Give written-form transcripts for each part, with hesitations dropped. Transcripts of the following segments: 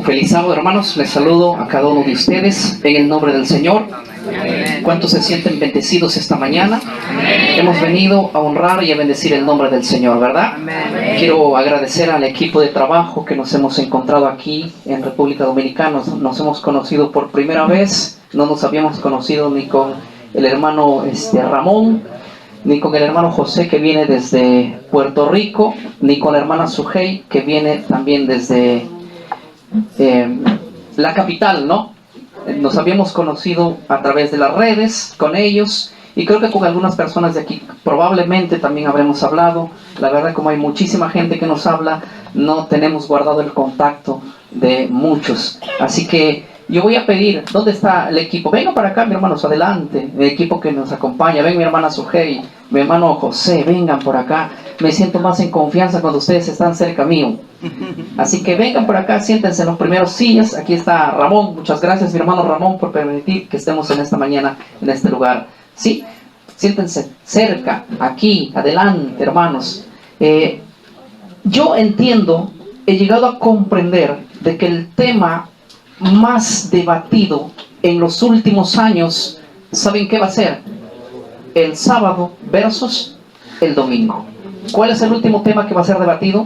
Feliz sábado, hermanos. Les saludo a cada uno de ustedes en el nombre del Señor. ¿Cuántos se sienten bendecidos esta mañana? Hemos venido a honrar y a bendecir el nombre del Señor, ¿verdad? Quiero agradecer al equipo de trabajo que nos hemos encontrado aquí en República Dominicana. Nos hemos conocido por primera vez. No nos habíamos conocido ni con el hermano Ramón, ni con el hermano José, que viene desde Puerto Rico, ni con la hermana Sujei, que viene también desde la capital, ¿no? Nos habíamos conocido a través de las redes con ellos, y creo que con algunas personas de aquí probablemente también habremos hablado. La verdad, como hay muchísima gente que nos habla, no tenemos guardado el contacto de muchos. Así que yo voy a pedir, ¿dónde está el equipo? Vengan para acá, mis hermanos, adelante, el equipo que nos acompaña. Ven mi hermana Sujei, mi hermano José, vengan por acá. Me siento más en confianza cuando ustedes están cerca mío. Así que vengan por acá, siéntense en los primeros sillas. Aquí está Ramón. Muchas gracias, mi hermano Ramón, por permitir que estemos en esta mañana en este lugar. Sí, siéntense cerca, aquí, adelante, hermanos. Yo entiendo, he llegado a comprender de que el tema más debatido en los últimos años, ¿saben qué va a ser? El sábado versus el domingo. ¿Cuál es el último tema que va a ser debatido?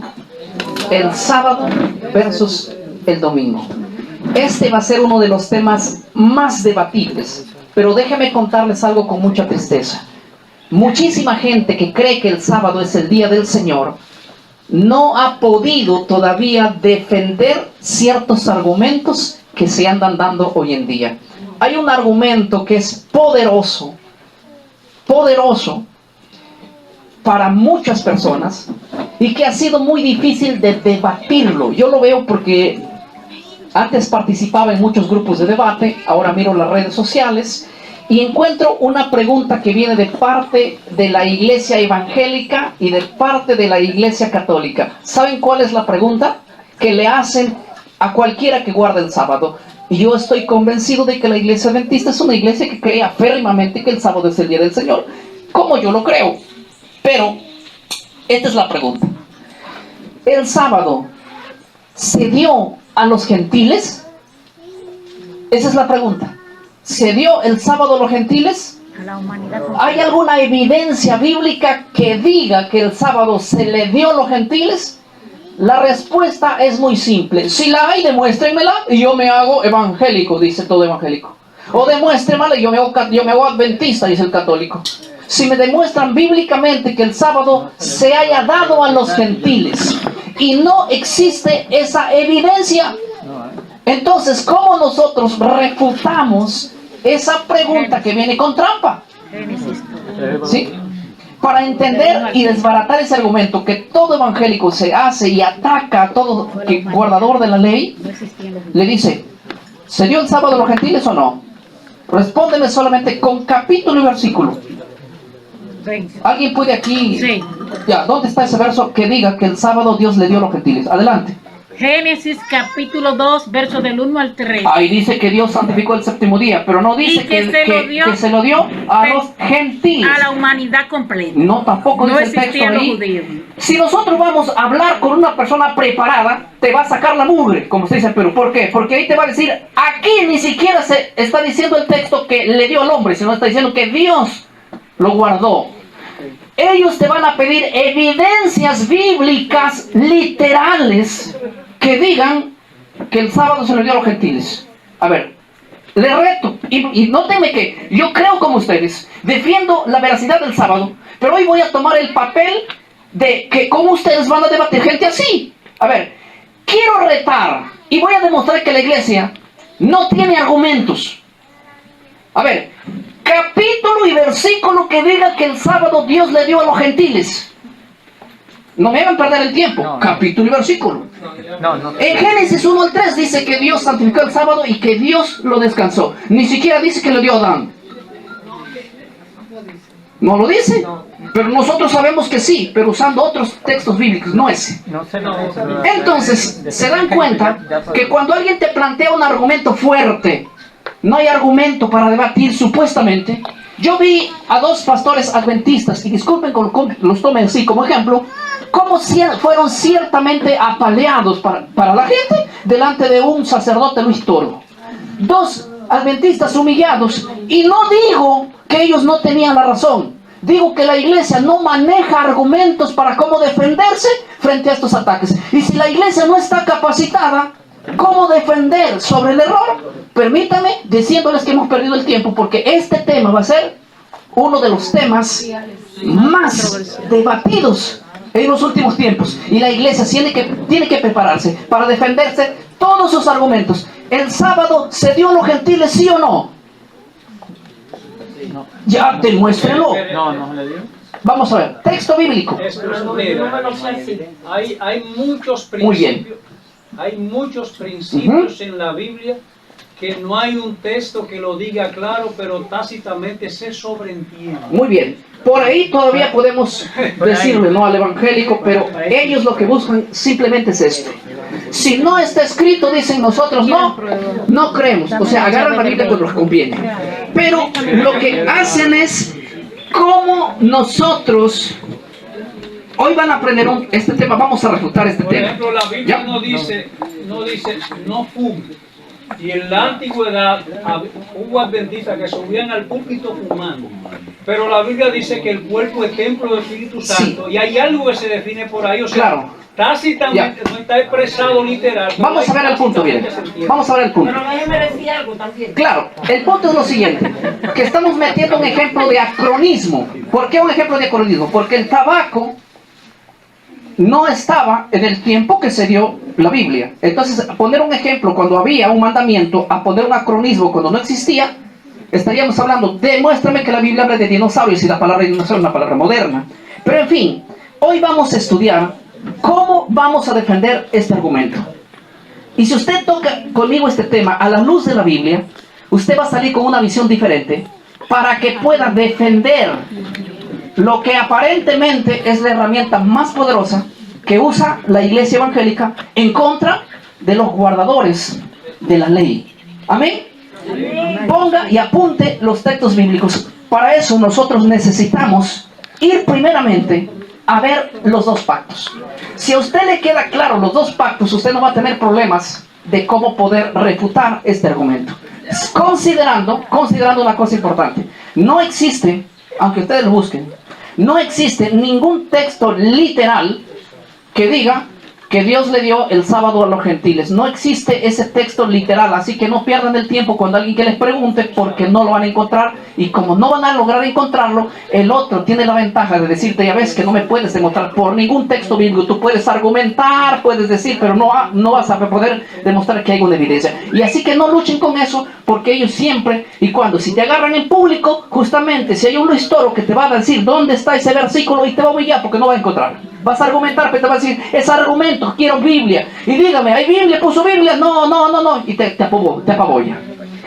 El sábado versus el domingo. Este va a ser uno de los temas más debatibles, pero déjenme contarles algo con mucha tristeza. Muchísima gente que cree que el sábado es el día del Señor no ha podido todavía defender ciertos argumentos que se andan dando hoy en día. Hay un argumento que es poderoso para muchas personas y que ha sido muy difícil de debatirlo. Yo lo veo porque antes participaba en muchos grupos de debate, ahora miro las redes sociales y encuentro una pregunta que viene de parte de la iglesia evangélica y de parte de la iglesia católica. ¿Saben cuál es la pregunta? Que le hacen a cualquiera que guarde el sábado. Y yo estoy convencido de que la iglesia adventista es una iglesia que cree férreamente que el sábado es el día del Señor, como yo lo creo. Pero esta es la pregunta. ¿El sábado se dio a los gentiles? Esa es la pregunta. ¿Se dio el sábado a los gentiles? A la humanidad. ¿Hay alguna evidencia bíblica que diga que el sábado se le dio a los gentiles? La respuesta es muy simple. Si la hay, demuéstrenmela y yo me hago evangélico, dice todo evangélico. O demuéstrenmela y yo me hago adventista, dice el católico. Si me demuestran bíblicamente que el sábado se haya dado a los gentiles y no existe esa evidencia, entonces, ¿cómo nosotros refutamos esa pregunta que viene con trampa? ¿Sí? Para entender y desbaratar ese argumento que todo evangélico se hace y ataca a todo guardador de la ley, le dice, ¿se dio el sábado a los gentiles o no? Respóndeme solamente con capítulo y versículo. ¿Alguien puede aquí? Sí. Ya, ¿dónde está ese verso que diga que el sábado Dios le dio a los gentiles? Adelante. Génesis capítulo 2, versos del 1 al 3. Ahí dice que Dios santificó el séptimo día, pero no dice que se lo dio a los gentiles. A la humanidad completa. No, tampoco No dice el texto existían los ahí. judíos. Si nosotros vamos a hablar con una persona preparada, te va a sacar la mugre, como se dice en Perú. ¿Por qué? Porque ahí te va a decir, aquí ni siquiera se está diciendo el texto que le dio al hombre, sino está diciendo que Dios lo guardó. Ellos te van a pedir evidencias bíblicas literales que digan que el sábado se le dio a los gentiles. A ver, les reto, y nótenme que yo creo como ustedes, defiendo la veracidad del sábado, pero hoy voy a tomar el papel de que como ustedes van a debatir gente así. A ver, quiero retar y voy a demostrar que la iglesia no tiene argumentos. A ver, capítulo y versículo que diga que el sábado Dios le dio a los gentiles. No me hagan perder el tiempo. No. Capítulo y versículo. En Génesis 1 al 3 dice que Dios santificó el sábado y que Dios lo descansó. Ni siquiera dice que le dio a Adán. No lo dice. Pero nosotros sabemos que sí, pero usando otros textos bíblicos, no ese. Entonces, se dan cuenta que cuando alguien te plantea un argumento fuerte, no hay argumento para debatir supuestamente, Yo vi a dos pastores adventistas, y disculpen que los tome así como ejemplo, cómo fueron ciertamente apaleados para la gente delante de un sacerdote Luis Toro. Dos adventistas humillados, y no digo que ellos no tenían la razón, digo que la iglesia no maneja argumentos para cómo defenderse frente a estos ataques. Y si la iglesia no está capacitada, ¿cómo defender sobre el error? Permítame diciéndoles que hemos perdido el tiempo, porque este tema va a ser uno de los temas más debatidos en los últimos tiempos. Y la iglesia tiene que prepararse para defenderse todos sus argumentos. ¿El sábado se dio a los gentiles, sí o no? Ya, demuéstrenlo. No le dio. Vamos a ver, texto bíblico. Hay muchos principios. Muy bien. Hay muchos principios en la Biblia que no hay un texto que lo diga claro, pero tácitamente se sobreentiende. Muy bien. Por ahí todavía podemos decirle no al evangélico, pero ellos lo que buscan simplemente es esto. Si no está escrito, dicen nosotros no creemos. O sea, agarran la Biblia cuando les conviene. Pero lo que hacen es cómo nosotros hoy van a aprender este tema. Vamos a refutar este Por tema. ejemplo, la Biblia no dice no fumes. Y en la antigüedad hubo adventistas que subían al púlpito fumando. Pero la Biblia dice que el cuerpo es templo del Espíritu Santo. Sí. Y hay algo que se define por ahí. O sea, claro. Tácitamente no está expresado literal. Vamos a ver el punto, bien. Vamos a ver el punto. Pero déjeme decir algo también. Claro, el punto es lo siguiente, que estamos metiendo un ejemplo de acronismo. ¿Por qué un ejemplo de acronismo? Porque el tabaco no estaba en el tiempo que se dio la Biblia. Entonces, poner un ejemplo cuando había un mandamiento, a poner un acronismo cuando no existía, estaríamos hablando, demuéstrame que la Biblia habla de dinosaurios, y la palabra dinosaurio es una palabra moderna. Pero en fin, hoy vamos a estudiar cómo vamos a defender este argumento. Y si usted toca conmigo este tema a la luz de la Biblia, usted va a salir con una visión diferente para que pueda defender lo que aparentemente es la herramienta más poderosa que usa la iglesia evangélica en contra de los guardadores de la ley. Amén. Ponga y apunte los textos bíblicos. Para eso nosotros necesitamos ir primeramente a ver los dos pactos. Si a usted le queda claro los dos pactos, usted no va a tener problemas de cómo poder refutar este argumento. Considerando una cosa importante, no existe, aunque ustedes lo busquen, no existe ningún texto literal que diga que Dios le dio el sábado a los gentiles. No existe ese texto literal, así que no pierdan el tiempo cuando alguien que les pregunte, porque no lo van a encontrar, y como no van a lograr encontrarlo, el otro tiene la ventaja de decirte, ya ves que no me puedes demostrar por ningún texto bíblico. Tú puedes argumentar, puedes decir, pero no vas a poder demostrar que hay una evidencia. Y así que no luchen con eso, porque ellos siempre y cuando, si te agarran en público, justamente si hay un Luis Toro que te va a decir dónde está ese versículo, y te va a humillar porque no va a encontrar. Vas a argumentar, pero te va a decir, es argumento, quiero Biblia. Y dígame, ¿hay Biblia? ¿Puso Biblia? No. Y te apabolla.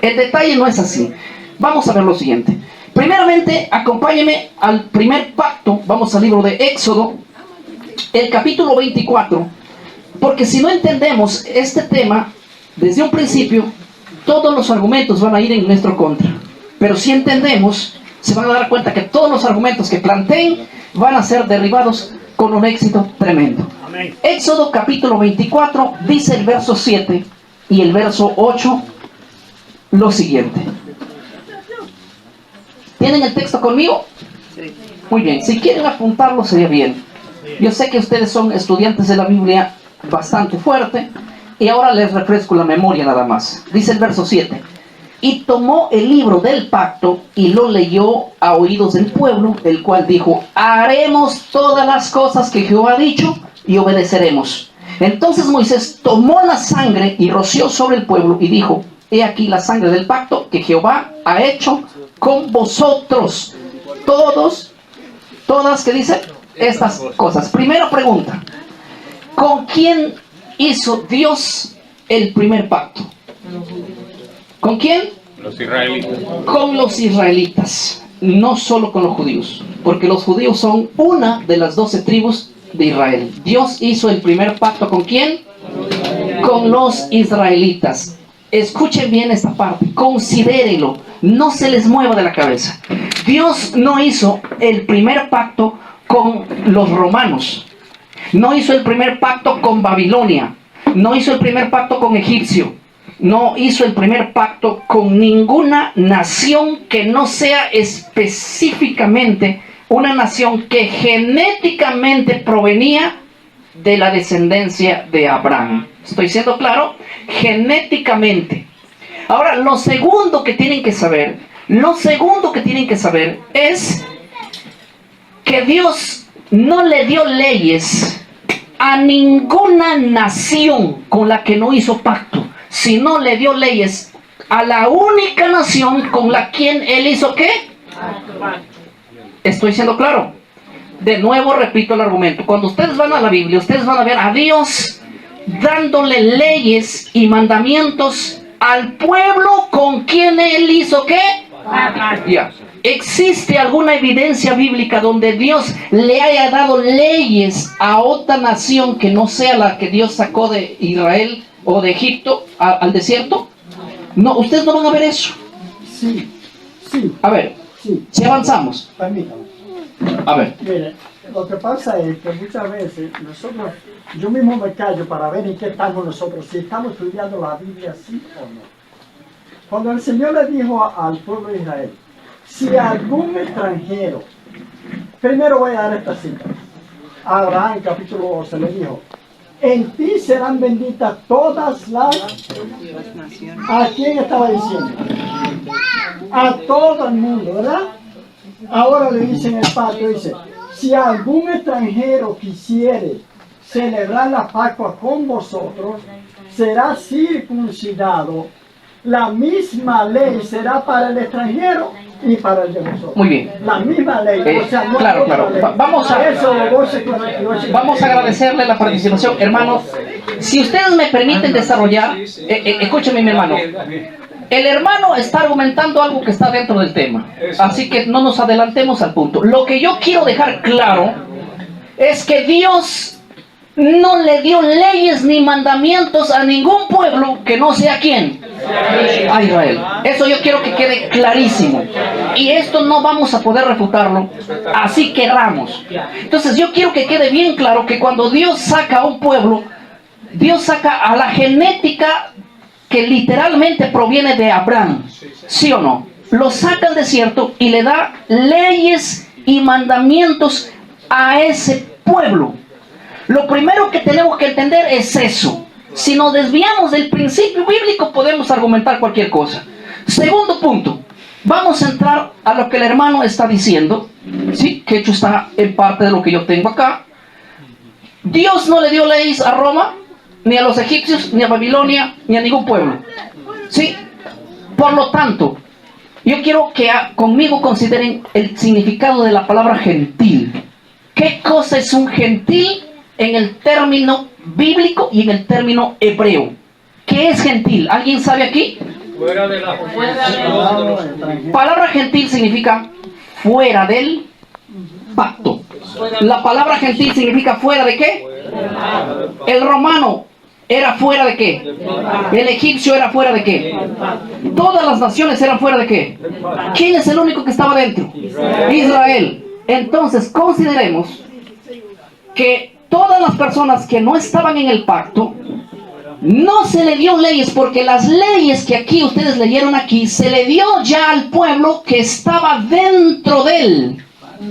El detalle no es así. Vamos a ver lo siguiente. Primeramente, acompáñeme al primer pacto. Vamos al libro de Éxodo, el capítulo 24. Porque si no entendemos este tema desde un principio, todos los argumentos van a ir en nuestro contra. Pero si entendemos, se van a dar cuenta que todos los argumentos que planteen van a ser derribados con un éxito tremendo. Amén. Éxodo capítulo 24 dice el verso 7 y el verso 8 lo siguiente. ¿Tienen el texto conmigo? Sí. Muy bien, si quieren apuntarlo sería bien. Yo sé que ustedes son estudiantes de la Biblia bastante fuerte, y ahora les refresco la memoria nada más. Dice el verso 7. Y tomó el libro del pacto y lo leyó a oídos del pueblo, el cual dijo, haremos todas las cosas que Jehová ha dicho y obedeceremos. Entonces Moisés tomó la sangre y roció sobre el pueblo y dijo, he aquí la sangre del pacto que Jehová ha hecho con vosotros. Todas, ¿qué dice? Estas cosas. Primera pregunta, ¿con quién hizo Dios el primer pacto? ¿Con quién? Los israelitas. Con los israelitas, no solo con los judíos, porque los judíos son una de las 12 tribus de Israel. Dios hizo el primer pacto ¿con quién? Con los israelitas. escuchen bien esta parte, considérenlo, no se les mueva de la cabeza. Dios no hizo el primer pacto con los romanos, no hizo el primer pacto con Babilonia, no hizo el primer pacto con Egipcio, no hizo el primer pacto con ninguna nación que no sea específicamente una nación que genéticamente provenía de la descendencia de Abraham. ¿Estoy siendo claro? Genéticamente. Ahora, lo segundo que tienen que saber es que Dios no le dio leyes a ninguna nación con la que no hizo pacto, sino le dio leyes a la única nación con la quien Él hizo ¿qué? ¿Estoy siendo claro? De nuevo repito el argumento. Cuando ustedes van a la Biblia, ustedes van a ver a Dios dándole leyes y mandamientos al pueblo con quien Él hizo ¿qué? Ya. ¿Existe alguna evidencia bíblica donde Dios le haya dado leyes a otra nación que no sea la que Dios sacó de Israel o de Egipto al desierto? No, ustedes no van a ver eso. Sí, sí. A ver, Sí. si avanzamos. Permítame. A ver. Mire, lo que pasa es que muchas veces nosotros, yo mismo me callo para ver en qué estamos nosotros, si estamos estudiando la Biblia sí o no. Cuando el Señor le dijo al pueblo de Israel, si algún extranjero, primero voy a dar esta cita, a Abraham capítulo 12 le dijo, en ti serán benditas todas las... ¿A quién estaba diciendo? A todo el mundo, ¿verdad? Ahora le dicen el pacto, dice, si algún extranjero quisiere celebrar la Pascua con vosotros, será circuncidado. La misma ley será para el extranjero y para el de vosotros. Muy bien. La misma ley. O sea, no Claro, hay otra claro. ley. Vamos a- Eso, Vamos a agradecerle la participación, hermano. Si ustedes me permiten desarrollar, escúcheme mi hermano. El hermano está argumentando algo que está dentro del tema, así que no nos adelantemos al punto. Lo que yo quiero dejar claro es que Dios no le dio leyes ni mandamientos a ningún pueblo que no sea ¿quién? A Israel. Eso yo quiero que quede clarísimo. Y esto no vamos a poder refutarlo, así querramos. Entonces yo quiero que quede bien claro que cuando Dios saca a un pueblo, Dios saca a la genética que literalmente proviene de Abraham, ¿sí o no? Lo saca al desierto y le da leyes y mandamientos a ese pueblo. Lo primero que tenemos que entender es eso. Si nos desviamos del principio bíblico podemos argumentar cualquier cosa. Segundo punto, vamos a entrar a lo que el hermano está diciendo, ¿sí? Que hecho está en parte de lo que yo tengo acá. Dios no le dio leyes a Roma, ni a los egipcios, ni a Babilonia, ni a ningún pueblo. ¿Sí? Por lo tanto, yo quiero que conmigo consideren el significado de la palabra gentil. ¿Qué cosa es un gentil en el término bíblico y en el término hebreo? ¿Qué es gentil? ¿Alguien sabe aquí? Fuera de la Palabra gentil significa fuera del pacto. La palabra gentil significa fuera de qué? El romano era fuera de qué? El egipcio era fuera de qué? Todas las naciones eran fuera de qué? ¿Quién es el único que estaba dentro? Israel. Entonces consideremos que todas las personas que no estaban en el pacto, no se le dio leyes, porque las leyes que aquí ustedes leyeron aquí, se le dio ya al pueblo que estaba dentro del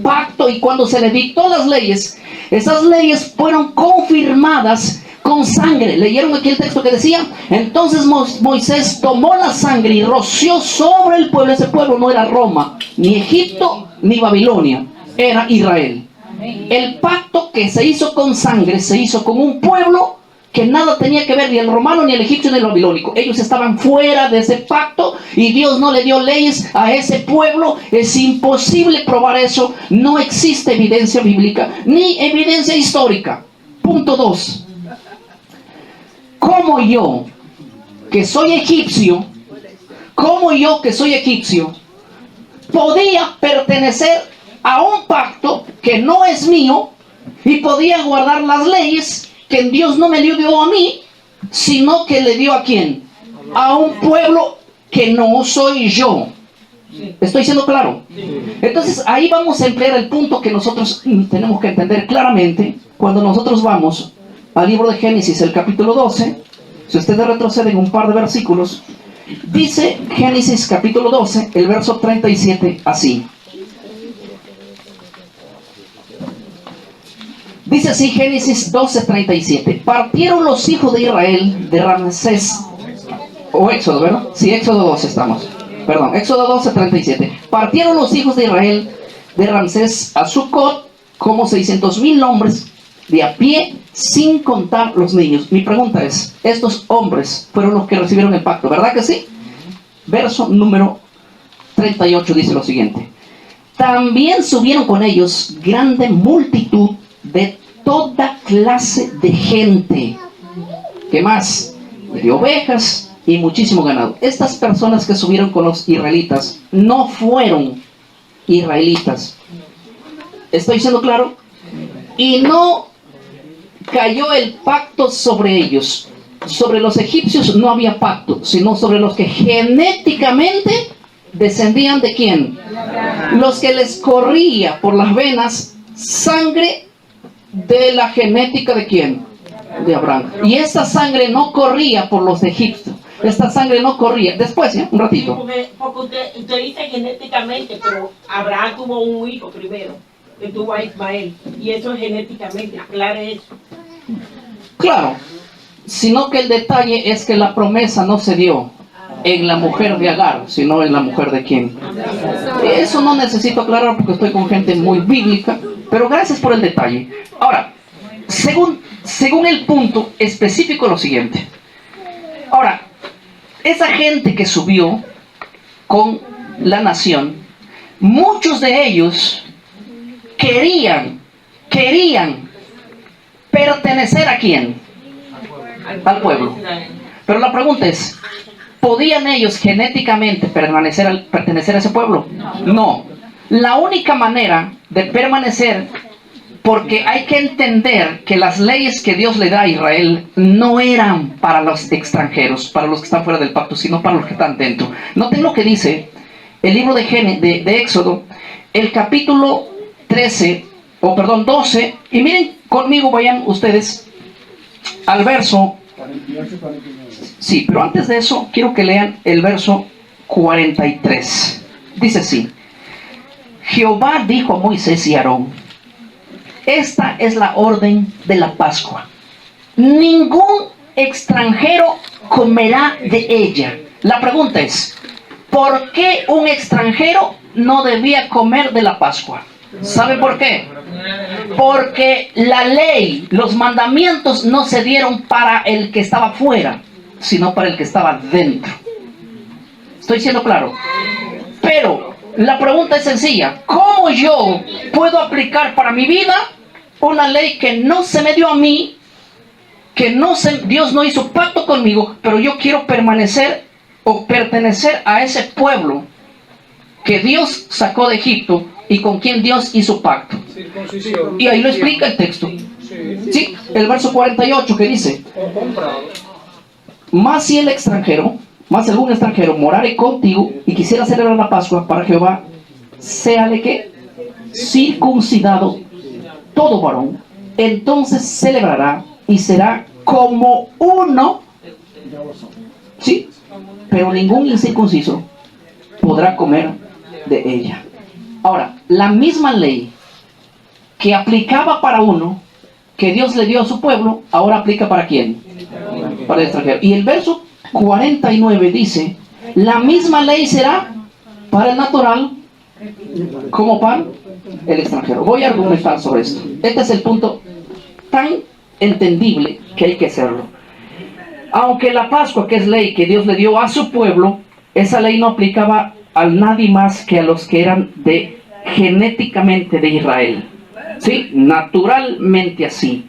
pacto, y cuando se le dictó las leyes, esas leyes fueron confirmadas con sangre. ¿Leyeron aquí el texto que decía? Entonces Moisés tomó la sangre y roció sobre el pueblo. Ese pueblo no era Roma, ni Egipto, ni Babilonia, era Israel. El pacto que se hizo con sangre se hizo con un pueblo que nada tenía que ver ni el romano, ni el egipcio, ni el babilónico. Ellos estaban fuera de ese pacto y Dios no le dio leyes a ese pueblo. Es imposible probar eso. No existe evidencia bíblica ni evidencia histórica. Punto 2. ¿Cómo yo, que soy egipcio, podía pertenecer a un pacto que no es mío y podía guardar las leyes que Dios no me dio a mí, sino que le dio a quién? a un pueblo que no soy yo. ¿Estoy siendo claro? Entonces ahí vamos a emplear el punto que nosotros tenemos que entender claramente cuando nosotros vamos al libro de Génesis, el capítulo 12. Si ustedes retroceden un par de versículos, dice Génesis capítulo 12, el verso 37, así. Dice así Génesis 12:37. Partieron los hijos de Israel de Ramsés, o Éxodo, ¿verdad? Sí, Éxodo 12 estamos. Perdón, Éxodo 12:37. Partieron los hijos de Israel de Ramsés a Sucot como 600,000 hombres de a pie, sin contar los niños. Mi pregunta es, estos hombres fueron los que recibieron el pacto, ¿verdad que sí? Verso número 38 dice lo siguiente. También subieron con ellos grande multitud de toda clase de gente. ¿Qué más? De ovejas y muchísimo ganado. Estas personas que subieron con los israelitas no fueron israelitas. ¿Estoy siendo claro? Y no cayó el pacto sobre ellos. Sobre los egipcios no había pacto, sino sobre los que genéticamente descendían de ¿quién? Los que les corría por las venas sangre de la genética de ¿quién? De Abraham. Y esta sangre no corría por los de Egipto. Esta sangre no corría. Después, ¿ya? Un ratito. Sí, porque usted dice genéticamente, pero Abraham tuvo un hijo primero, que tuvo a Ismael. Y eso es genéticamente, aclare eso. Claro. Sino que el detalle es que la promesa no se dio en la mujer de Agar, sino en la mujer de quién. Eso no necesito aclarar porque estoy con gente muy bíblica, pero gracias por el detalle. Ahora, según el punto específico, lo siguiente. Ahora, esa gente que subió con la nación, muchos de ellos querían pertenecer ¿a quién? Al pueblo. Pero la pregunta es, ¿podían ellos genéticamente pertenecer a ese pueblo? No. La única manera de permanecer, porque hay que entender que las leyes que Dios le da a Israel no eran para los extranjeros, para los que están fuera del pacto, sino para los que están dentro. Noten lo que dice el libro de Éxodo, el capítulo 12, y miren conmigo, vayan ustedes al verso, sí, pero antes de eso quiero que lean el verso 43. Dice así: Jehová dijo a Moisés y a Aarón, esta es la orden de la Pascua. Ningún extranjero comerá de ella. La pregunta es, ¿por qué un extranjero no debía comer de la Pascua? ¿Sabe por qué? Porque la ley, los mandamientos no se dieron para el que estaba fuera, sino para el que estaba dentro. ¿Estoy siendo claro? Pero la pregunta es sencilla. ¿Cómo yo puedo aplicar para mi vida una ley que no se me dio a mí, Dios no hizo pacto conmigo, pero yo quiero permanecer o pertenecer a ese pueblo que Dios sacó de Egipto y con quien Dios hizo pacto? Y ahí lo explica el texto. Sí, el verso 48 que dice: Más si algún extranjero morare contigo y quisiera celebrar la Pascua para Jehová, séale que circuncidado todo varón, entonces celebrará y será como uno. Sí, pero ningún incircunciso podrá comer de ella. Ahora, la misma ley que aplicaba para uno, que Dios le dio a su pueblo, ahora aplica ¿para quién? Para el extranjero. Y el verso 49 dice: la misma ley será para el natural como para el extranjero. Voy a argumentar sobre esto. Este es el punto tan entendible que hay que hacerlo. Aunque la Pascua, que es ley que Dios le dio a su pueblo, esa ley no aplicaba a nadie más que a los que eran genéticamente de Israel. ¿Sí? Naturalmente así.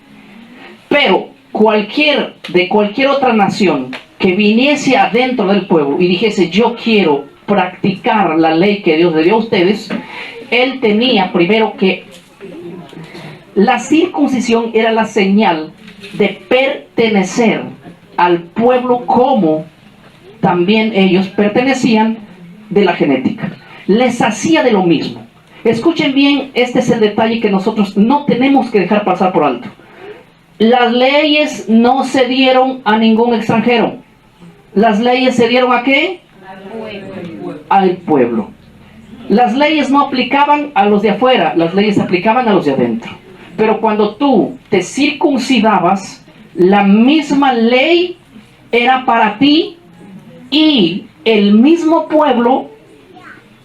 Pero de cualquier otra nación que viniese adentro del pueblo y dijese: yo quiero practicar la ley que Dios le dio a ustedes, él tenía primero que la circuncisión era la señal de pertenecer al pueblo como también ellos pertenecían de la genética. Les hacía de lo mismo. Escuchen bien, este es el detalle que nosotros no tenemos que dejar pasar por alto. Las leyes no se dieron a ningún extranjero. Las leyes se dieron ¿a qué? Al pueblo. Las leyes no aplicaban a los de afuera, las leyes aplicaban a los de adentro. Pero cuando tú te circuncidabas, la misma ley era para ti y el mismo pueblo,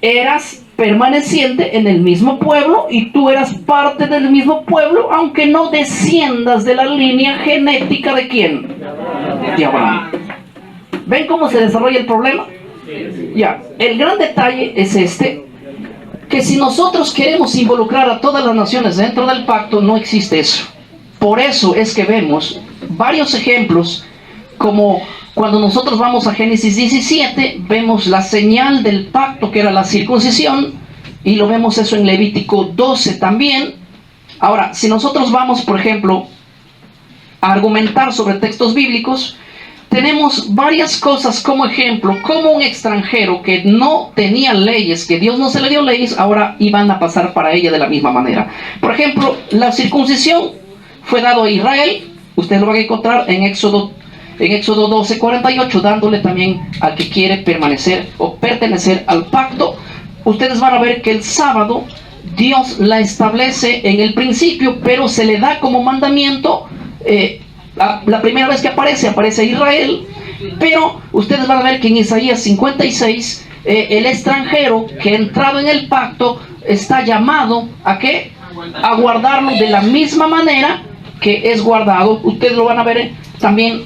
eras permaneciente en el mismo pueblo y tú eras parte del mismo pueblo, aunque no desciendas de la línea genética ¿de quién? De Abraham. ¿Ven cómo se desarrolla el problema? Ya, el gran detalle es este, que si nosotros queremos involucrar a todas las naciones dentro del pacto, no existe eso. Por eso es que vemos varios ejemplos, como cuando nosotros vamos a Génesis 17, vemos la señal del pacto que era la circuncisión, y lo vemos eso en Levítico 12 también. Ahora, si nosotros vamos, por ejemplo, a argumentar sobre textos bíblicos, tenemos varias cosas como ejemplo, como un extranjero que no tenía leyes, que Dios no se le dio leyes, ahora iban a pasar para ella de la misma manera. Por ejemplo, la circuncisión fue dado a Israel, ustedes lo van a encontrar en Éxodo 12:48, dándole también al que quiere permanecer o pertenecer al pacto. Ustedes van a ver que el sábado Dios la establece en el principio, pero se le da como mandamiento. La primera vez que aparece Israel, pero ustedes van a ver que en Isaías 56 el extranjero que ha entrado en el pacto está llamado ¿a qué? A guardarlo de la misma manera que es guardado. Ustedes lo van a ver también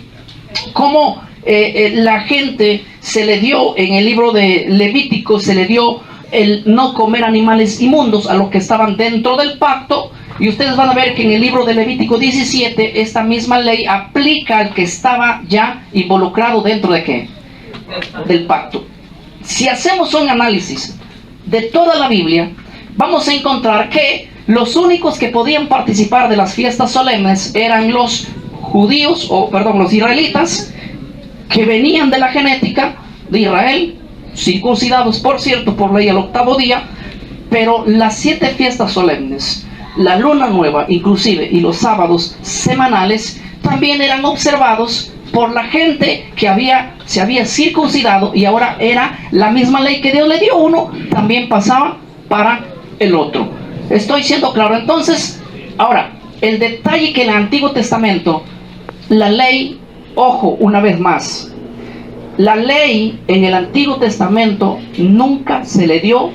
cómo la gente se le dio en el libro de Levítico, se le dio el no comer animales inmundos a los que estaban dentro del pacto. Y ustedes van a ver que en el libro de Levítico 17, esta misma ley aplica al que estaba ya involucrado dentro de ¿qué? Del pacto. Si hacemos un análisis de toda la Biblia, vamos a encontrar que los únicos que podían participar de las fiestas solemnes eran los judíos, los israelitas, que venían de la genética de Israel, circuncidados, por cierto, por ley al 8º día, pero las 7 fiestas solemnes, la luna nueva inclusive y los sábados semanales también eran observados por la gente que se había circuncidado, y ahora era la misma ley que Dios le dio a uno, también pasaba para el otro. ¿Estoy siendo claro? Entonces, ahora, el detalle que en el Antiguo Testamento, la ley, ojo, una vez más, la ley en el Antiguo Testamento nunca se le dio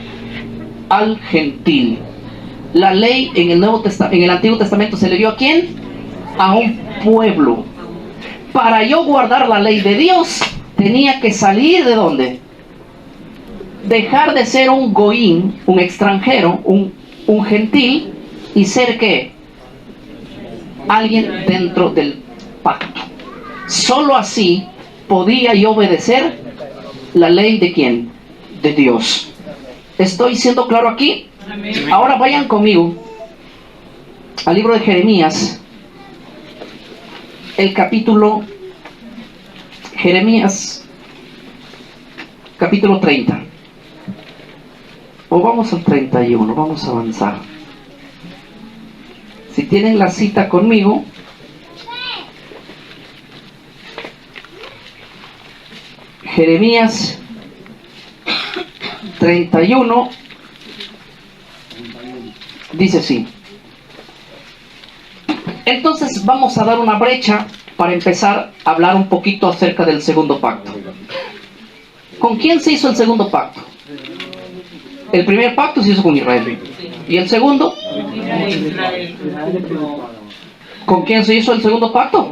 al gentil. La ley en el Antiguo Testamento se le dio ¿a quién? A un pueblo. Para yo guardar la ley de Dios, tenía que salir ¿de dónde? Dejar de ser un goín, un extranjero, un gentil, y ser ¿qué? Alguien dentro del pacto. Solo así podía yo obedecer la ley ¿de quién? De Dios. ¿Estoy siendo claro aquí? Ahora vayan conmigo al libro de Jeremías, el capítulo Jeremías, capítulo 30. O vamos al 31, vamos a avanzar. Si tienen la cita conmigo, Jeremías 31 dice así. Entonces vamos a dar una brecha para empezar a hablar un poquito acerca del segundo pacto. ¿Con quién se hizo el segundo pacto? El primer pacto se hizo con Israel. ¿Y el segundo? ¿Con quién se hizo el segundo pacto?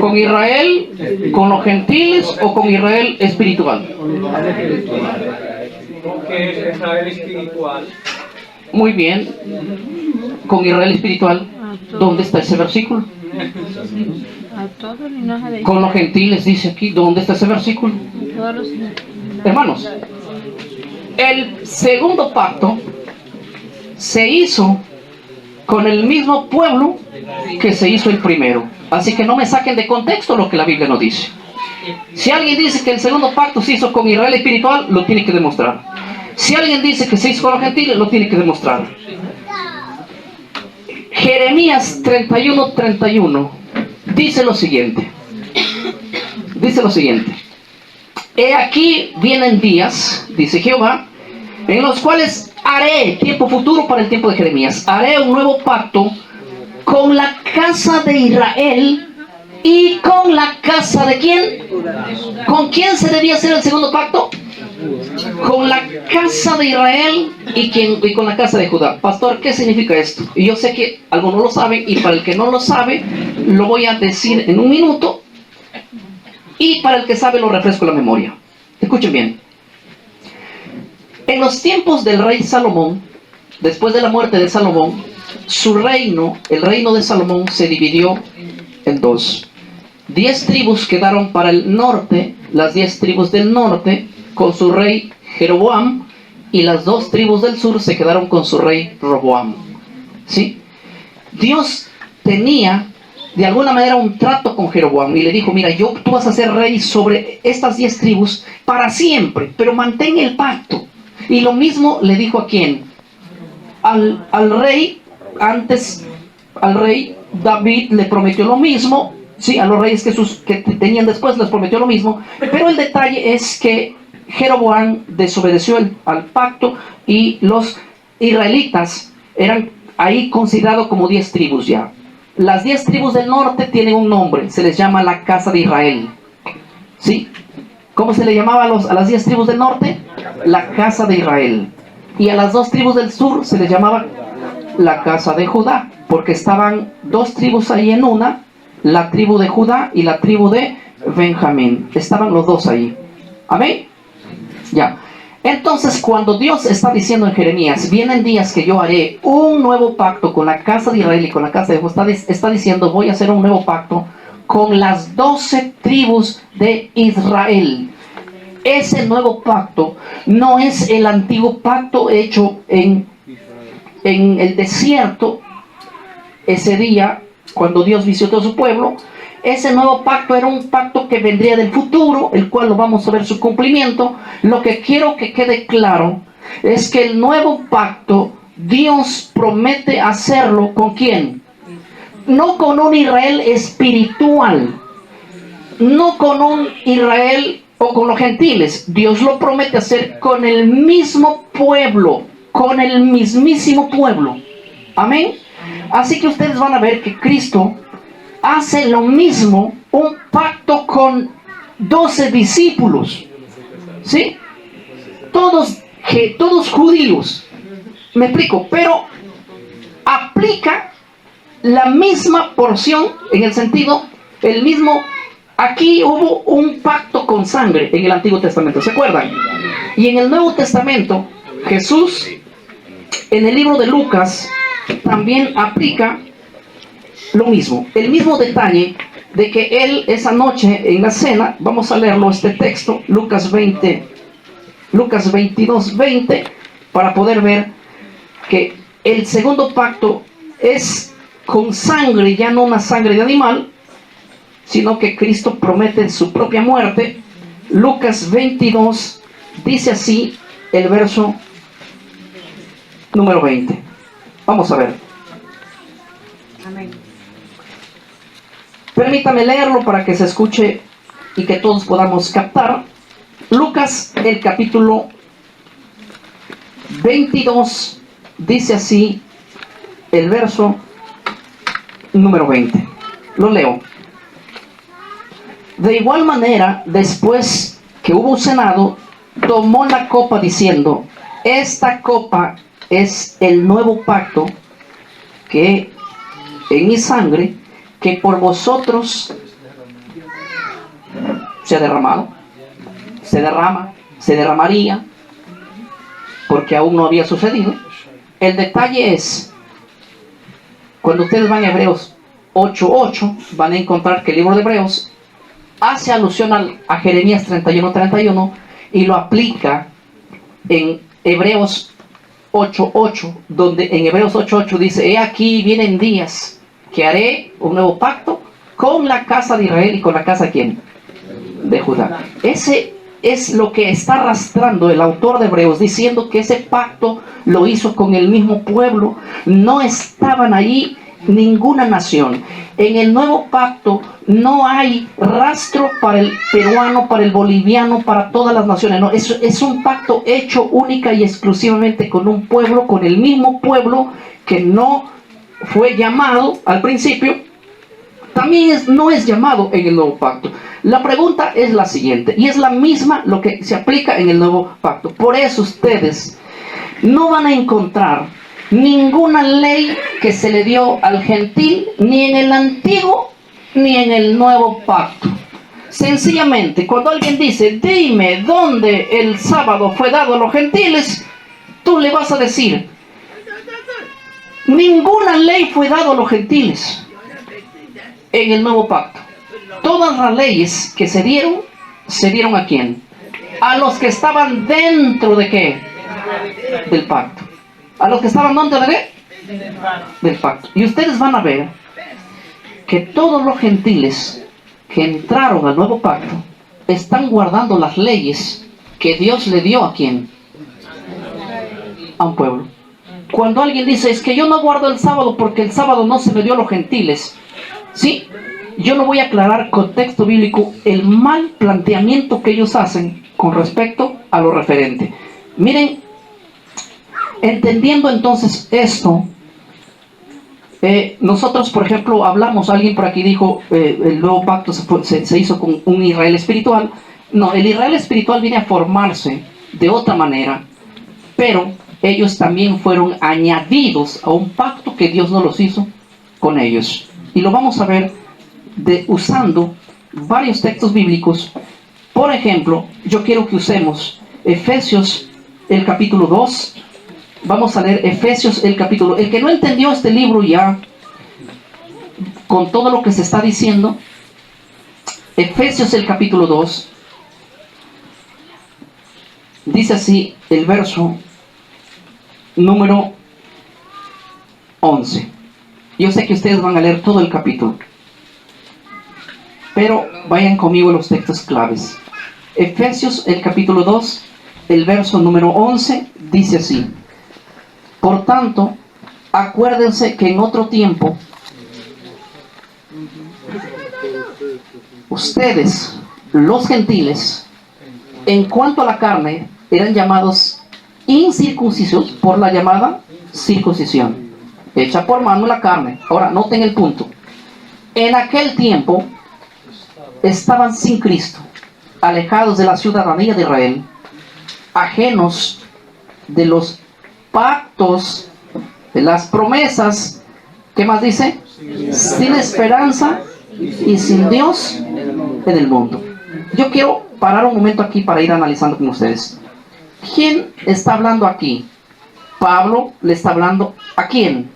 ¿Con Israel, con los gentiles o con Israel espiritual? Porque es Israel espiritual. Muy bien. Con Israel espiritual, ¿dónde está ese versículo? Con los gentiles, dice aquí, ¿dónde está ese versículo? Hermanos, el segundo pacto se hizo con el mismo pueblo que se hizo el primero. Así que no me saquen de contexto lo que la Biblia nos dice. Si alguien dice que el segundo pacto se hizo con Israel espiritual, lo tiene que demostrar. Si alguien dice que se hizo con los gentiles, lo tiene que demostrar. Jeremías 31:31 dice lo siguiente. Dice lo siguiente. He aquí vienen días, dice Jehová, en los cuales haré, tiempo futuro para el tiempo de Jeremías, haré un nuevo pacto con la casa de Israel y con la casa de ¿quién? ¿Con quién se debía hacer el segundo pacto? Con la casa de Israel y con la casa de Judá. Pastor, ¿qué significa esto? Y yo sé que algunos lo saben, y para el que no lo sabe, lo voy a decir en un minuto, y para el que sabe lo refresco la memoria. Escuchen bien. En los tiempos del rey Salomón, después de la muerte de Salomón, su reino, el reino de Salomón, se dividió en dos. 10 tribus quedaron para el norte, las 10 tribus del norte con su rey Jeroboam, y las 2 tribus del sur se quedaron con su rey Roboam. ¿Sí? Dios tenía de alguna manera un trato con Jeroboam y le dijo: mira, tú vas a ser rey sobre estas 10 tribus para siempre, pero mantén el pacto. Y lo mismo le dijo ¿a quién? Al rey, antes, al rey David le prometió lo mismo. Sí, a los reyes que tenían después les prometió lo mismo, pero el detalle es que Jeroboam desobedeció al pacto, y los israelitas eran ahí considerados como 10 tribus ya. Las 10 tribus del norte tienen un nombre, se les llama la casa de Israel. ¿Sí? ¿Cómo se le llamaba a las 10 tribus del norte? La casa de Israel. Y a las 2 tribus del sur se les llamaba la casa de Judá, porque estaban 2 tribus ahí en una, la tribu de Judá y la tribu de Benjamín. Estaban los 2 ahí. ¿Amén? Ya. Entonces, cuando Dios está diciendo en Jeremías, vienen días que yo haré un nuevo pacto con la casa de Israel y con la casa de Judá, está diciendo: voy a hacer un nuevo pacto con las 12 tribus de Israel. Ese nuevo pacto no es el antiguo pacto hecho en el desierto, ese día cuando Dios visitó a su pueblo. Ese nuevo pacto era un pacto que vendría del futuro, el cual lo vamos a ver su cumplimiento. Lo que quiero que quede claro es que el nuevo pacto Dios promete hacerlo ¿con quién? No con un Israel espiritual, no con un Israel o con los gentiles. Dios lo promete hacer con el mismo pueblo, con el mismísimo pueblo. Amén. Así que ustedes van a ver que Cristo hace lo mismo, un pacto con 12 discípulos, ¿sí? Todos judíos, me explico, pero aplica la misma porción, en el sentido, el mismo. Aquí hubo un pacto con sangre en el Antiguo Testamento, ¿se acuerdan? Y en el Nuevo Testamento, Jesús, en el libro de Lucas, también aplica lo mismo, el mismo detalle de que él esa noche en la cena, vamos a leerlo este texto, Lucas 22:20, para poder ver que el segundo pacto es con sangre, ya no una sangre de animal, sino que Cristo promete su propia muerte. Lucas 22 dice así el verso número 20. Vamos a ver. Amén. Permítame leerlo para que se escuche y que todos podamos captar. Lucas, el capítulo 22, dice así el verso número 20. Lo leo. De igual manera, después que hubo cenado, tomó la copa diciendo: esta copa es el nuevo pacto que en mi sangre, que por vosotros se ha derramado, se derramaría, porque aún no había sucedido. El detalle es, cuando ustedes van a Hebreos 8:8, van a encontrar que el libro de Hebreos hace alusión a Jeremías 31:31 y lo aplica en Hebreos 8:8, donde en Hebreos 8:8 dice: he aquí vienen días que haré un nuevo pacto con la casa de Israel y con la casa ¿quién? de Judá. Ese es lo que está arrastrando el autor de Hebreos, diciendo que ese pacto lo hizo con el mismo pueblo. No estaban allí ninguna nación. En el nuevo pacto no hay rastro para el peruano, para el boliviano, para todas las naciones. No, es un pacto hecho única y exclusivamente con un pueblo, con el mismo pueblo que no fue llamado al principio. También no es llamado en el nuevo pacto. La pregunta es la siguiente, y es la misma lo que se aplica en el nuevo pacto. Por eso ustedes no van a encontrar ninguna ley que se le dio al gentil, ni en el antiguo ni en el nuevo pacto. Sencillamente, cuando alguien dice, dime dónde el sábado fue dado a los gentiles, tú le vas a decir, ninguna ley fue dada a los gentiles en el nuevo pacto. Todas las leyes que se dieron ¿a quién? A los que estaban dentro de ¿qué? Del pacto. A los que estaban dentro de ¿qué? Del pacto. Y ustedes van a ver que todos los gentiles que entraron al nuevo pacto están guardando las leyes que Dios le dio ¿a quién? A un pueblo. Cuando alguien dice, es que yo no guardo el sábado porque el sábado no se me dio a los gentiles, ¿sí? Yo no voy a aclarar con texto bíblico el mal planteamiento que ellos hacen con respecto a lo referente. Miren, entendiendo entonces esto, nosotros, por ejemplo, hablamos, alguien por aquí dijo, el nuevo pacto se hizo con un Israel espiritual. No, el Israel espiritual viene a formarse de otra manera, pero ellos también fueron añadidos a un pacto que Dios no los hizo con ellos. Y lo vamos a ver usando varios textos bíblicos. Por ejemplo, yo quiero que usemos Efesios el capítulo 2. Vamos a leer Efesios el capítulo. El que no entendió este libro ya, con todo lo que se está diciendo, Efesios el capítulo 2, dice así el verso número 11. Yo sé que ustedes van a leer todo el capítulo, pero vayan conmigo a los textos claves. Efesios el capítulo 2, el verso número 11, dice así: por tanto, acuérdense que en otro tiempo ustedes, los gentiles, en cuanto a la carne, eran llamados incircuncisos por la llamada circuncisión, hecha por mano la carne. Ahora, noten el punto. En aquel tiempo estaban sin Cristo, alejados de la ciudadanía de Israel, ajenos de los pactos, de las promesas. ¿Qué más dice? Sin esperanza y sin Dios en el mundo. Yo quiero parar un momento aquí para ir analizando con ustedes. ¿Quién está hablando aquí? Pablo le está hablando ¿a quién?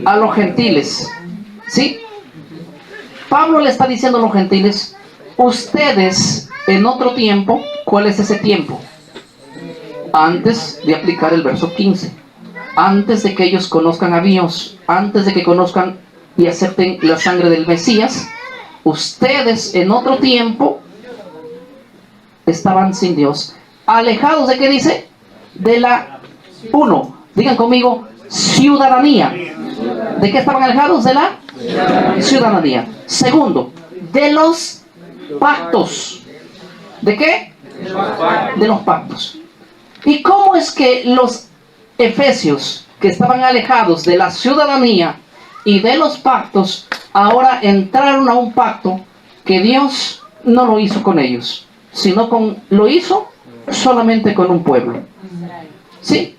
A los gentiles, ¿sí? Pablo le está diciendo a los gentiles, ustedes en otro tiempo. ¿Cuál es ese tiempo? Antes de aplicar el verso 15, antes de que ellos conozcan a Dios, antes de que conozcan y acepten la sangre del Mesías, ustedes en otro tiempo estaban sin Dios, alejados de ¿qué dice? De la, uno, digan conmigo, ciudadanía. ¿De qué estaban alejados? De la ciudadanía. Segundo, de los pactos. ¿De qué? De los pactos. ¿Y cómo es que los efesios, que estaban alejados de la ciudadanía y de los pactos, ahora entraron a un pacto que Dios no lo hizo con ellos, sino lo hizo solamente con un pueblo? ¿Sí?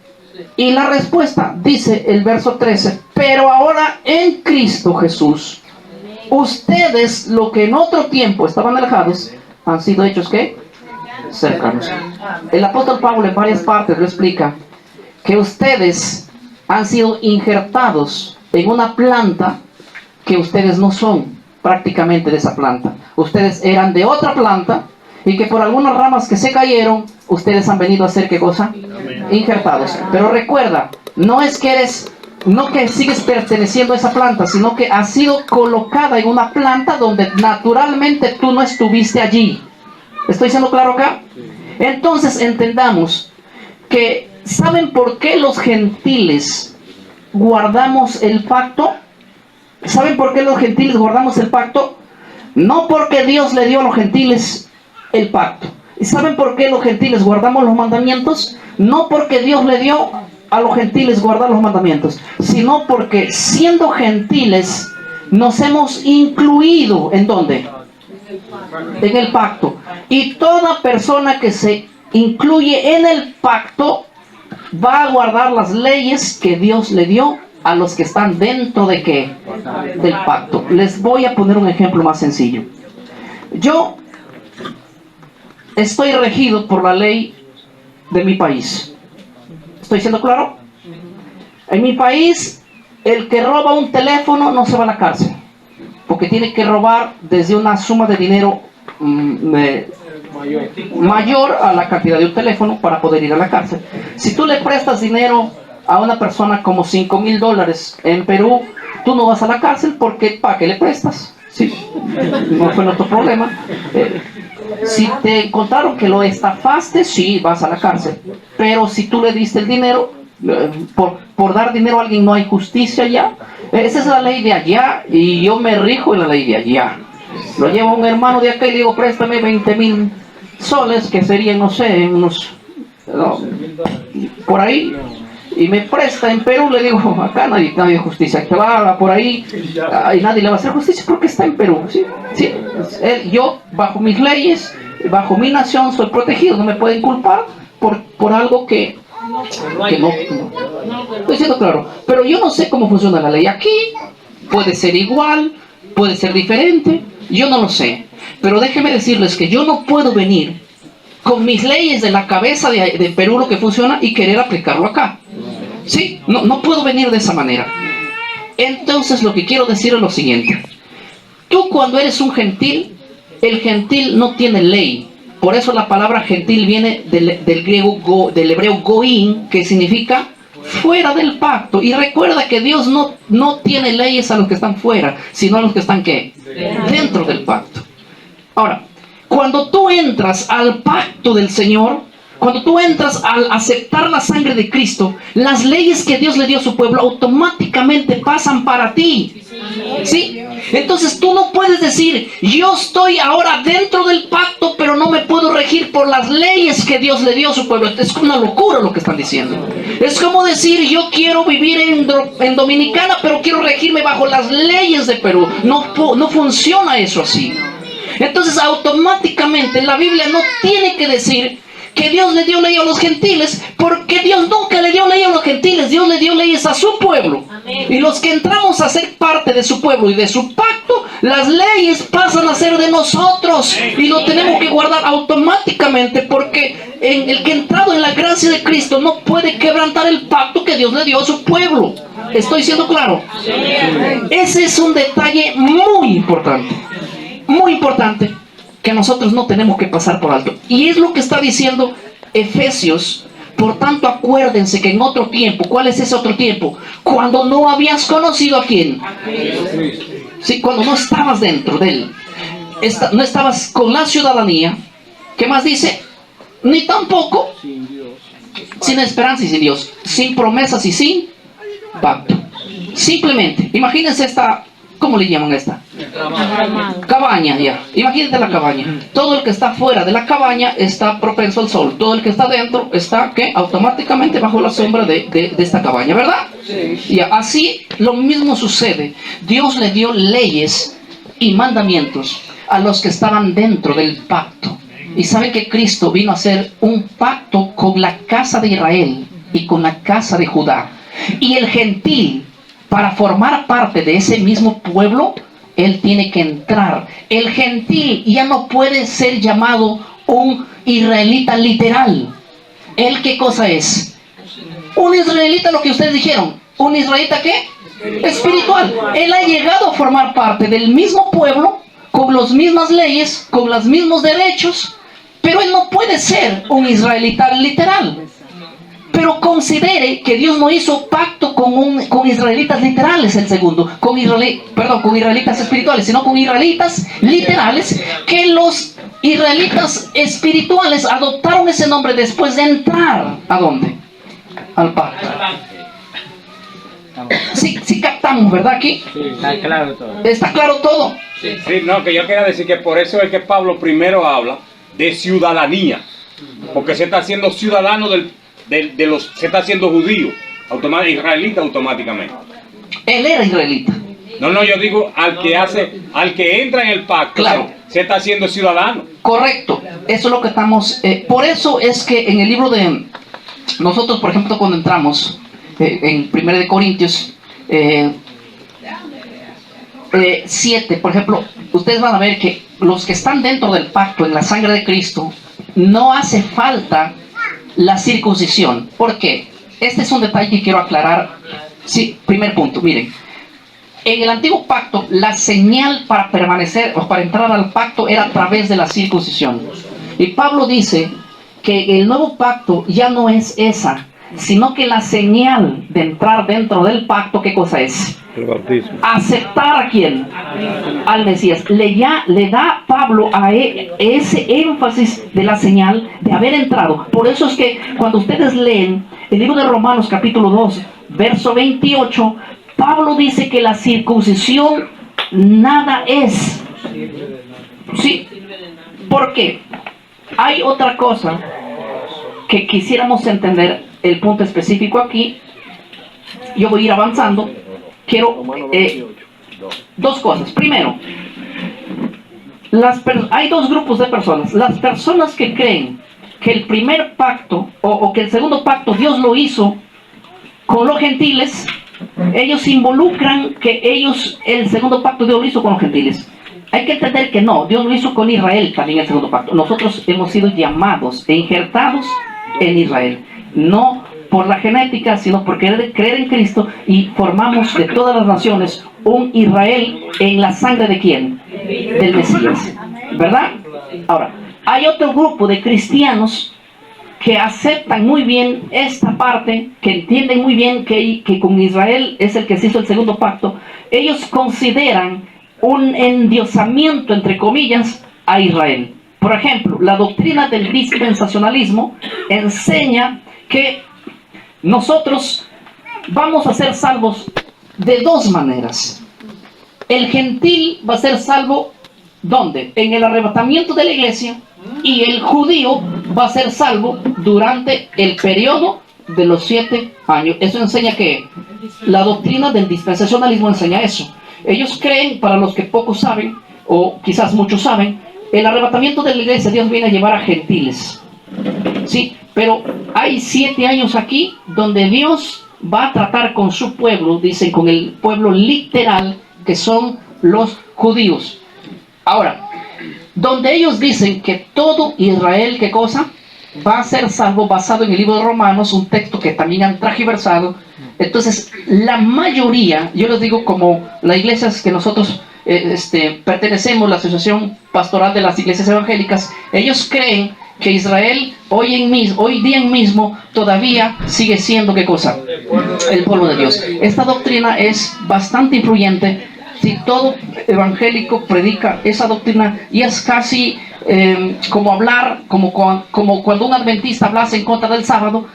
Y la respuesta dice el verso 13, pero ahora en Cristo Jesús, ustedes, lo que en otro tiempo estaban alejados, han sido hechos ¿qué? Cercanos. El apóstol Pablo en varias partes lo explica, que ustedes han sido injertados en una planta que ustedes no son prácticamente de esa planta. Ustedes eran de otra planta y que por algunas ramas que se cayeron, ustedes han venido a ser ¿qué cosa? Injertados. Pero recuerda, no es que eres no que sigues perteneciendo a esa planta, sino que has sido colocada en una planta donde naturalmente tú no estuviste allí. ¿Estoy siendo claro acá? Entonces entendamos que, ¿saben por qué los gentiles guardamos el pacto? ¿Saben por qué los gentiles guardamos el pacto? No porque Dios le dio a los gentiles el pacto. ¿Y saben por qué los gentiles guardamos los mandamientos? No porque Dios le dio a los gentiles guardar los mandamientos, sino porque siendo gentiles nos hemos incluido ¿en dónde? En el pacto. Y toda persona que se incluye en el pacto va a guardar las leyes que Dios le dio a los que están dentro de ¿qué? Del pacto. Les voy a poner un ejemplo más sencillo. Yo estoy regido por la ley de mi país. ¿Estoy siendo claro? En mi país, el que roba un teléfono no se va a la cárcel, porque tiene que robar desde una suma de dinero mayor a la cantidad de un teléfono para poder ir a la cárcel. Si tú le prestas dinero a una persona como $5,000 en Perú, tú no vas a la cárcel porque ¿para qué le prestas? ¿Sí? No fue nuestro problema. Si te encontraron que lo estafaste, sí, vas a la cárcel. Pero si tú le diste el dinero, por dar dinero a alguien no hay justicia allá. Esa es la ley de allá y yo me rijo en la ley de allá. Lo llevo a un hermano de acá y le digo, préstame 20,000 soles, que serían, no sé, unos... por ahí. Y me presta en Perú, le digo, acá nadie hay justicia, que va por ahí y nadie le va a hacer justicia porque está en Perú, ¿sí? ¿Sí? Yo, bajo mis leyes, bajo mi nación, soy protegido, no me pueden culpar por algo que no. Estoy siendo claro, pero yo no sé cómo funciona la ley aquí, puede ser igual, puede ser diferente, yo no lo sé, pero déjenme decirles que yo no puedo venir con mis leyes de la cabeza de Perú, lo que funciona, y querer aplicarlo acá. Sí, no puedo venir de esa manera. Entonces lo que quiero decir es lo siguiente. Tú cuando eres un gentil, el gentil no tiene ley. Por eso la palabra gentil viene del griego, del hebreo goín, que significa fuera del pacto. Y recuerda que Dios no tiene leyes a los que están fuera, sino a los que están ¿qué? Dentro del pacto. Ahora, cuando tú entras al pacto del Señor, cuando tú entras al aceptar la sangre de Cristo, las leyes que Dios le dio a su pueblo automáticamente pasan para ti. ¿Sí? Entonces tú no puedes decir, yo estoy ahora dentro del pacto, pero no me puedo regir por las leyes que Dios le dio a su pueblo. Es una locura lo que están diciendo. Es como decir, yo quiero vivir en Dominicana, pero quiero regirme bajo las leyes de Perú. No funciona eso así. Entonces automáticamente la Biblia no tiene que decir que Dios le dio ley a los gentiles, porque Dios nunca le dio ley a los gentiles. Dios le dio leyes a su pueblo. Amén. Y los que entramos a ser parte de su pueblo y de su pacto, las leyes pasan a ser de nosotros y lo tenemos que guardar automáticamente, porque el que ha entrado en la gracia de Cristo no puede quebrantar el pacto que Dios le dio a su pueblo. ¿Estoy siendo claro? Ese es un detalle muy importante, que nosotros no tenemos que pasar por alto. Y es lo que está diciendo Efesios. Por tanto, acuérdense que en otro tiempo, ¿cuál es ese otro tiempo? Cuando no habías conocido a quién. Sí, cuando no estabas dentro de él. No estabas con la ciudadanía. ¿Qué más dice? Ni tampoco sin esperanza y sin Dios. Sin promesas y sin pacto. Simplemente, imagínense esta... ¿Cómo le llaman esta? Cabaña, ya. Imagínate la cabaña. Todo el que está fuera de la cabaña está propenso al sol. Todo el que está dentro está, ¿qué? Automáticamente bajo la sombra de esta cabaña, ¿verdad? Sí. Y así lo mismo sucede. Dios le dio leyes y mandamientos a los que estaban dentro del pacto. Y sabe que Cristo vino a hacer un pacto con la casa de Israel y con la casa de Judá. Y el gentil, para formar parte de ese mismo pueblo, él tiene que entrar. El gentil ya no puede ser llamado un israelita literal. ¿Él qué cosa es? Un israelita, lo que ustedes dijeron. ¿Un israelita qué? Espiritual. Él ha llegado a formar parte del mismo pueblo, con las mismas leyes, con los mismos derechos, pero él no puede ser un israelita literal. Pero Pero considere que Dios no hizo pacto con israelitas literales, el segundo, con israelitas espirituales, sino con israelitas literales, que los israelitas espirituales adoptaron ese nombre después de entrar, ¿a dónde? Al pacto. Sí captamos, ¿verdad? Aquí Está claro todo. está claro todo. Sí, no, que yo quería decir que por eso es que Pablo primero habla de ciudadanía, porque se está haciendo ciudadano se está haciendo judío, israelita automáticamente. Él era israelita. No, yo digo al que entra en el pacto, Claro. se está haciendo ciudadano. Correcto, eso es lo que estamos, por eso es que en el libro de nosotros, por ejemplo, cuando entramos en 1 de Corintios 7, por ejemplo, ustedes van a ver que los que están dentro del pacto en la sangre de Cristo, no hace falta la circuncisión. ¿Por qué? Este es un detalle que quiero aclarar. Sí, primer punto, miren. En el antiguo pacto, la señal para permanecer o para entrar al pacto era a través de la circuncisión. Y Pablo dice que el nuevo pacto ya no es esa, sino que la señal de entrar dentro del pacto, ¿qué cosa es? El bautismo. ¿Aceptar a quién? Al Mesías. Le da Pablo a ese énfasis de la señal de haber entrado. Por eso es que cuando ustedes leen el libro de Romanos capítulo 2, verso 28, Pablo dice que la circuncisión nada es. ¿Sí? ¿Por qué? Hay otra cosa que quisiéramos entender, el punto específico aquí. Yo voy a ir avanzando. Quiero dos cosas. Primero, hay dos grupos de personas. Las personas que creen que el primer pacto o que el segundo pacto Dios lo hizo con los gentiles. Ellos involucran que el segundo pacto Dios lo hizo con los gentiles. Hay que entender que no, Dios lo hizo con Israel también el segundo pacto. Nosotros hemos sido llamados e injertados en Israel. No por la genética, sino por creer en Cristo, y formamos de todas las naciones un Israel en la sangre de ¿quién? Del Mesías. ¿Verdad? Ahora, hay otro grupo de cristianos que aceptan muy bien esta parte, que entienden muy bien que con Israel es el que se hizo el segundo pacto. Ellos consideran un endiosamiento, entre comillas, a Israel. Por ejemplo, la doctrina del dispensacionalismo enseña que nosotros vamos a ser salvos de dos maneras. El gentil va a ser salvo, ¿dónde? En el arrebatamiento de la iglesia, y el judío va a ser salvo durante el periodo de los 7 años. Eso enseña que la doctrina del dispensacionalismo enseña eso. Ellos creen, para los que pocos saben, o quizás muchos saben, el arrebatamiento de la iglesia, Dios viene a llevar a gentiles. Sí, pero hay 7 años aquí donde Dios va a tratar con su pueblo, dicen, con el pueblo literal, que son los judíos. Ahora, donde ellos dicen que todo Israel, ¿qué cosa? Va a ser salvo, basado en el libro de Romanos, un texto que también han transversado. Entonces, la mayoría, yo les digo, como las iglesias que nosotros pertenecemos, la Asociación Pastoral de las Iglesias Evangélicas, ellos creen que Israel hoy día mismo todavía sigue siendo, ¿qué cosa? El pueblo de Dios. Esta doctrina es bastante influyente. Si todo evangélico predica esa doctrina, y es casi como hablar, como cuando un adventista hablase en contra del sábado,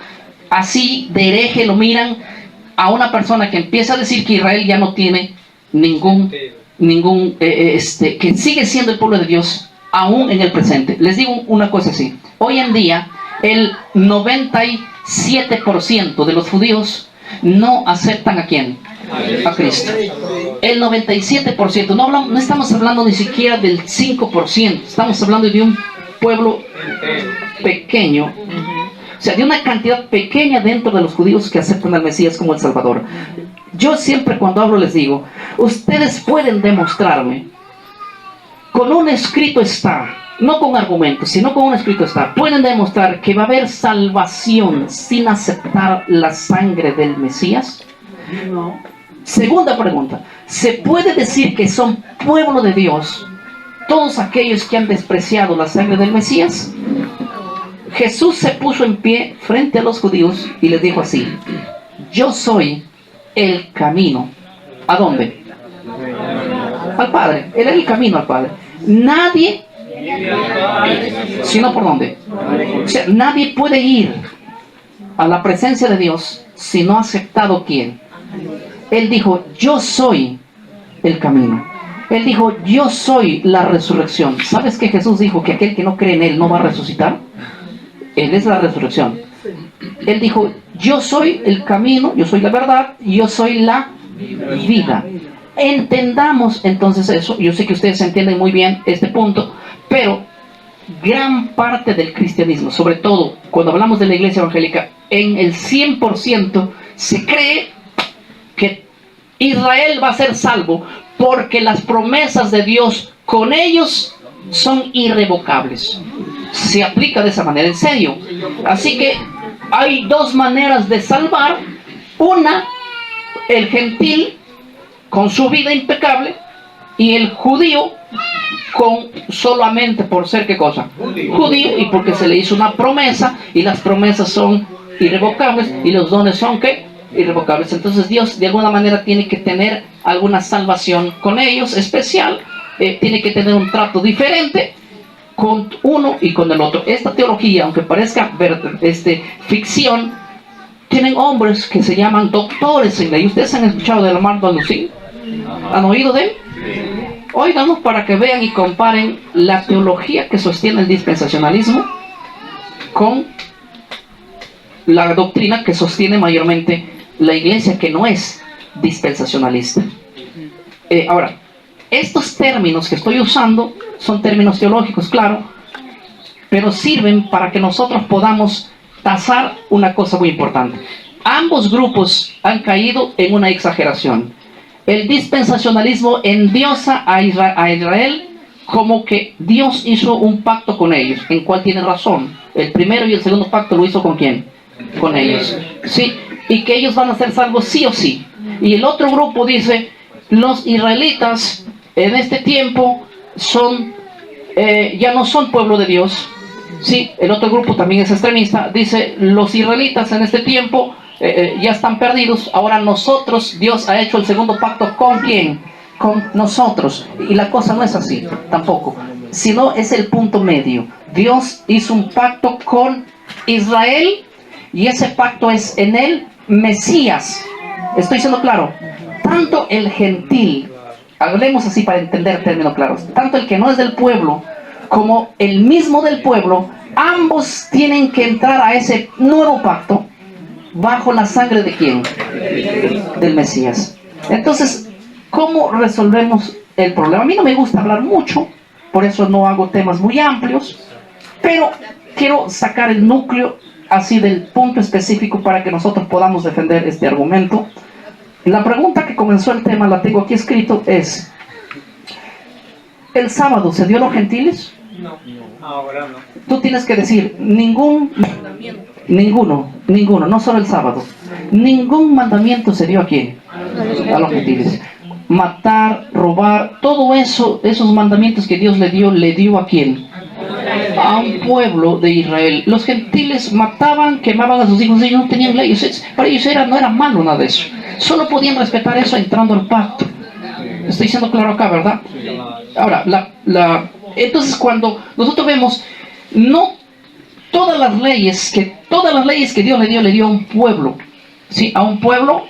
así de hereje lo miran a una persona que empieza a decir que Israel ya no tiene que sigue siendo el pueblo de Dios aún en el presente. Les digo una cosa así: hoy en día el 97% de los judíos no aceptan ¿a quién? A Cristo. El 97%, no estamos hablando ni siquiera del 5%, estamos hablando de un pueblo pequeño, o sea, de una cantidad pequeña dentro de los judíos que aceptan al Mesías como el Salvador. Yo siempre cuando hablo les digo, ustedes pueden demostrarme, con un escrito está, no con argumentos, sino con un escrito está, pueden demostrar que va a haber salvación sin aceptar la sangre del Mesías. No. Segunda pregunta, ¿se puede decir que son pueblo de Dios todos aquellos que han despreciado la sangre del Mesías? Jesús se puso en pie frente a los judíos y les dijo así: yo soy el camino. ¿A dónde? Al Padre. Él es el camino al Padre. Nadie, sino por dónde. O sea, nadie puede ir a la presencia de Dios si no ha aceptado quién. Él dijo: yo soy el camino. Él dijo: yo soy la resurrección. ¿Sabes que Jesús dijo que aquel que no cree en Él no va a resucitar? Él es la resurrección. Él dijo: yo soy el camino, yo soy la verdad, yo soy la vida. Entendamos entonces eso. Yo sé que ustedes entienden muy bien este punto, pero gran parte del cristianismo, sobre todo cuando hablamos de la iglesia evangélica, en el 100% se cree que Israel va a ser salvo porque las promesas de Dios con ellos son irrevocables. Se aplica de esa manera, en serio. Así que hay dos maneras de salvar. Una, el gentil con su vida impecable, y el judío con solamente por ser, ¿qué cosa? Judío, y porque se le hizo una promesa, y las promesas son irrevocables y los dones son, ¿qué? Irrevocables. Entonces Dios de alguna manera tiene que tener alguna salvación con ellos especial, tiene que tener un trato diferente con uno y con el otro. Esta teología, aunque parezca ficción, tienen hombres que se llaman doctores en ley. ¿Ustedes han escuchado de Armando Alucín? ¿Han oído de él? Óiganos para que vean y comparen la teología que sostiene el dispensacionalismo con la doctrina que sostiene mayormente la iglesia, que no es dispensacionalista. Ahora, estos términos que estoy usando son términos teológicos, claro, pero sirven para que nosotros podamos tasar una cosa muy importante. Ambos grupos han caído en una exageración. El dispensacionalismo endiosa a Israel como que Dios hizo un pacto con ellos, en cual tiene razón. El primero y el segundo pacto lo hizo ¿con quién? Con ellos. Sí, y que ellos van a ser salvos sí o sí. Y el otro grupo dice: los israelitas en este tiempo son ya no son pueblo de Dios. Sí, el otro grupo también es extremista, dice: los israelitas en este tiempo ya están perdidos, ahora nosotros, Dios ha hecho el segundo pacto ¿con quién? Con nosotros. Y la cosa no es así tampoco, sino es el punto medio. Dios hizo un pacto con Israel, y ese pacto es en el Mesías. ¿Estoy siendo claro? Tanto el gentil, hablemos así para entender términos claros, tanto el que no es del pueblo como el mismo del pueblo, ambos tienen que entrar a ese nuevo pacto bajo la sangre de ¿quién? Del Mesías. Entonces, ¿cómo resolvemos el problema? A mí no me gusta hablar mucho, por eso no hago temas muy amplios, pero quiero sacar el núcleo así del punto específico para que nosotros podamos defender este argumento. La pregunta que comenzó el tema, la tengo aquí escrito, es: ¿el sábado se dio a los gentiles? No, ahora no. Tú tienes que decir: ninguno, no solo el sábado. Ningún mandamiento se dio ¿a quién? A los gentiles. Matar, robar, todo eso, esos mandamientos que Dios le dio ¿a quién? A un pueblo de Israel. Los gentiles mataban, quemaban a sus hijos, ellos no tenían leyes. Para ellos no era malo nada de eso. Solo podían respetar eso entrando al pacto. Estoy siendo claro acá, ¿verdad? Ahora, entonces cuando nosotros vemos, no todas las leyes que Dios le dio a un pueblo, ¿sí? A un pueblo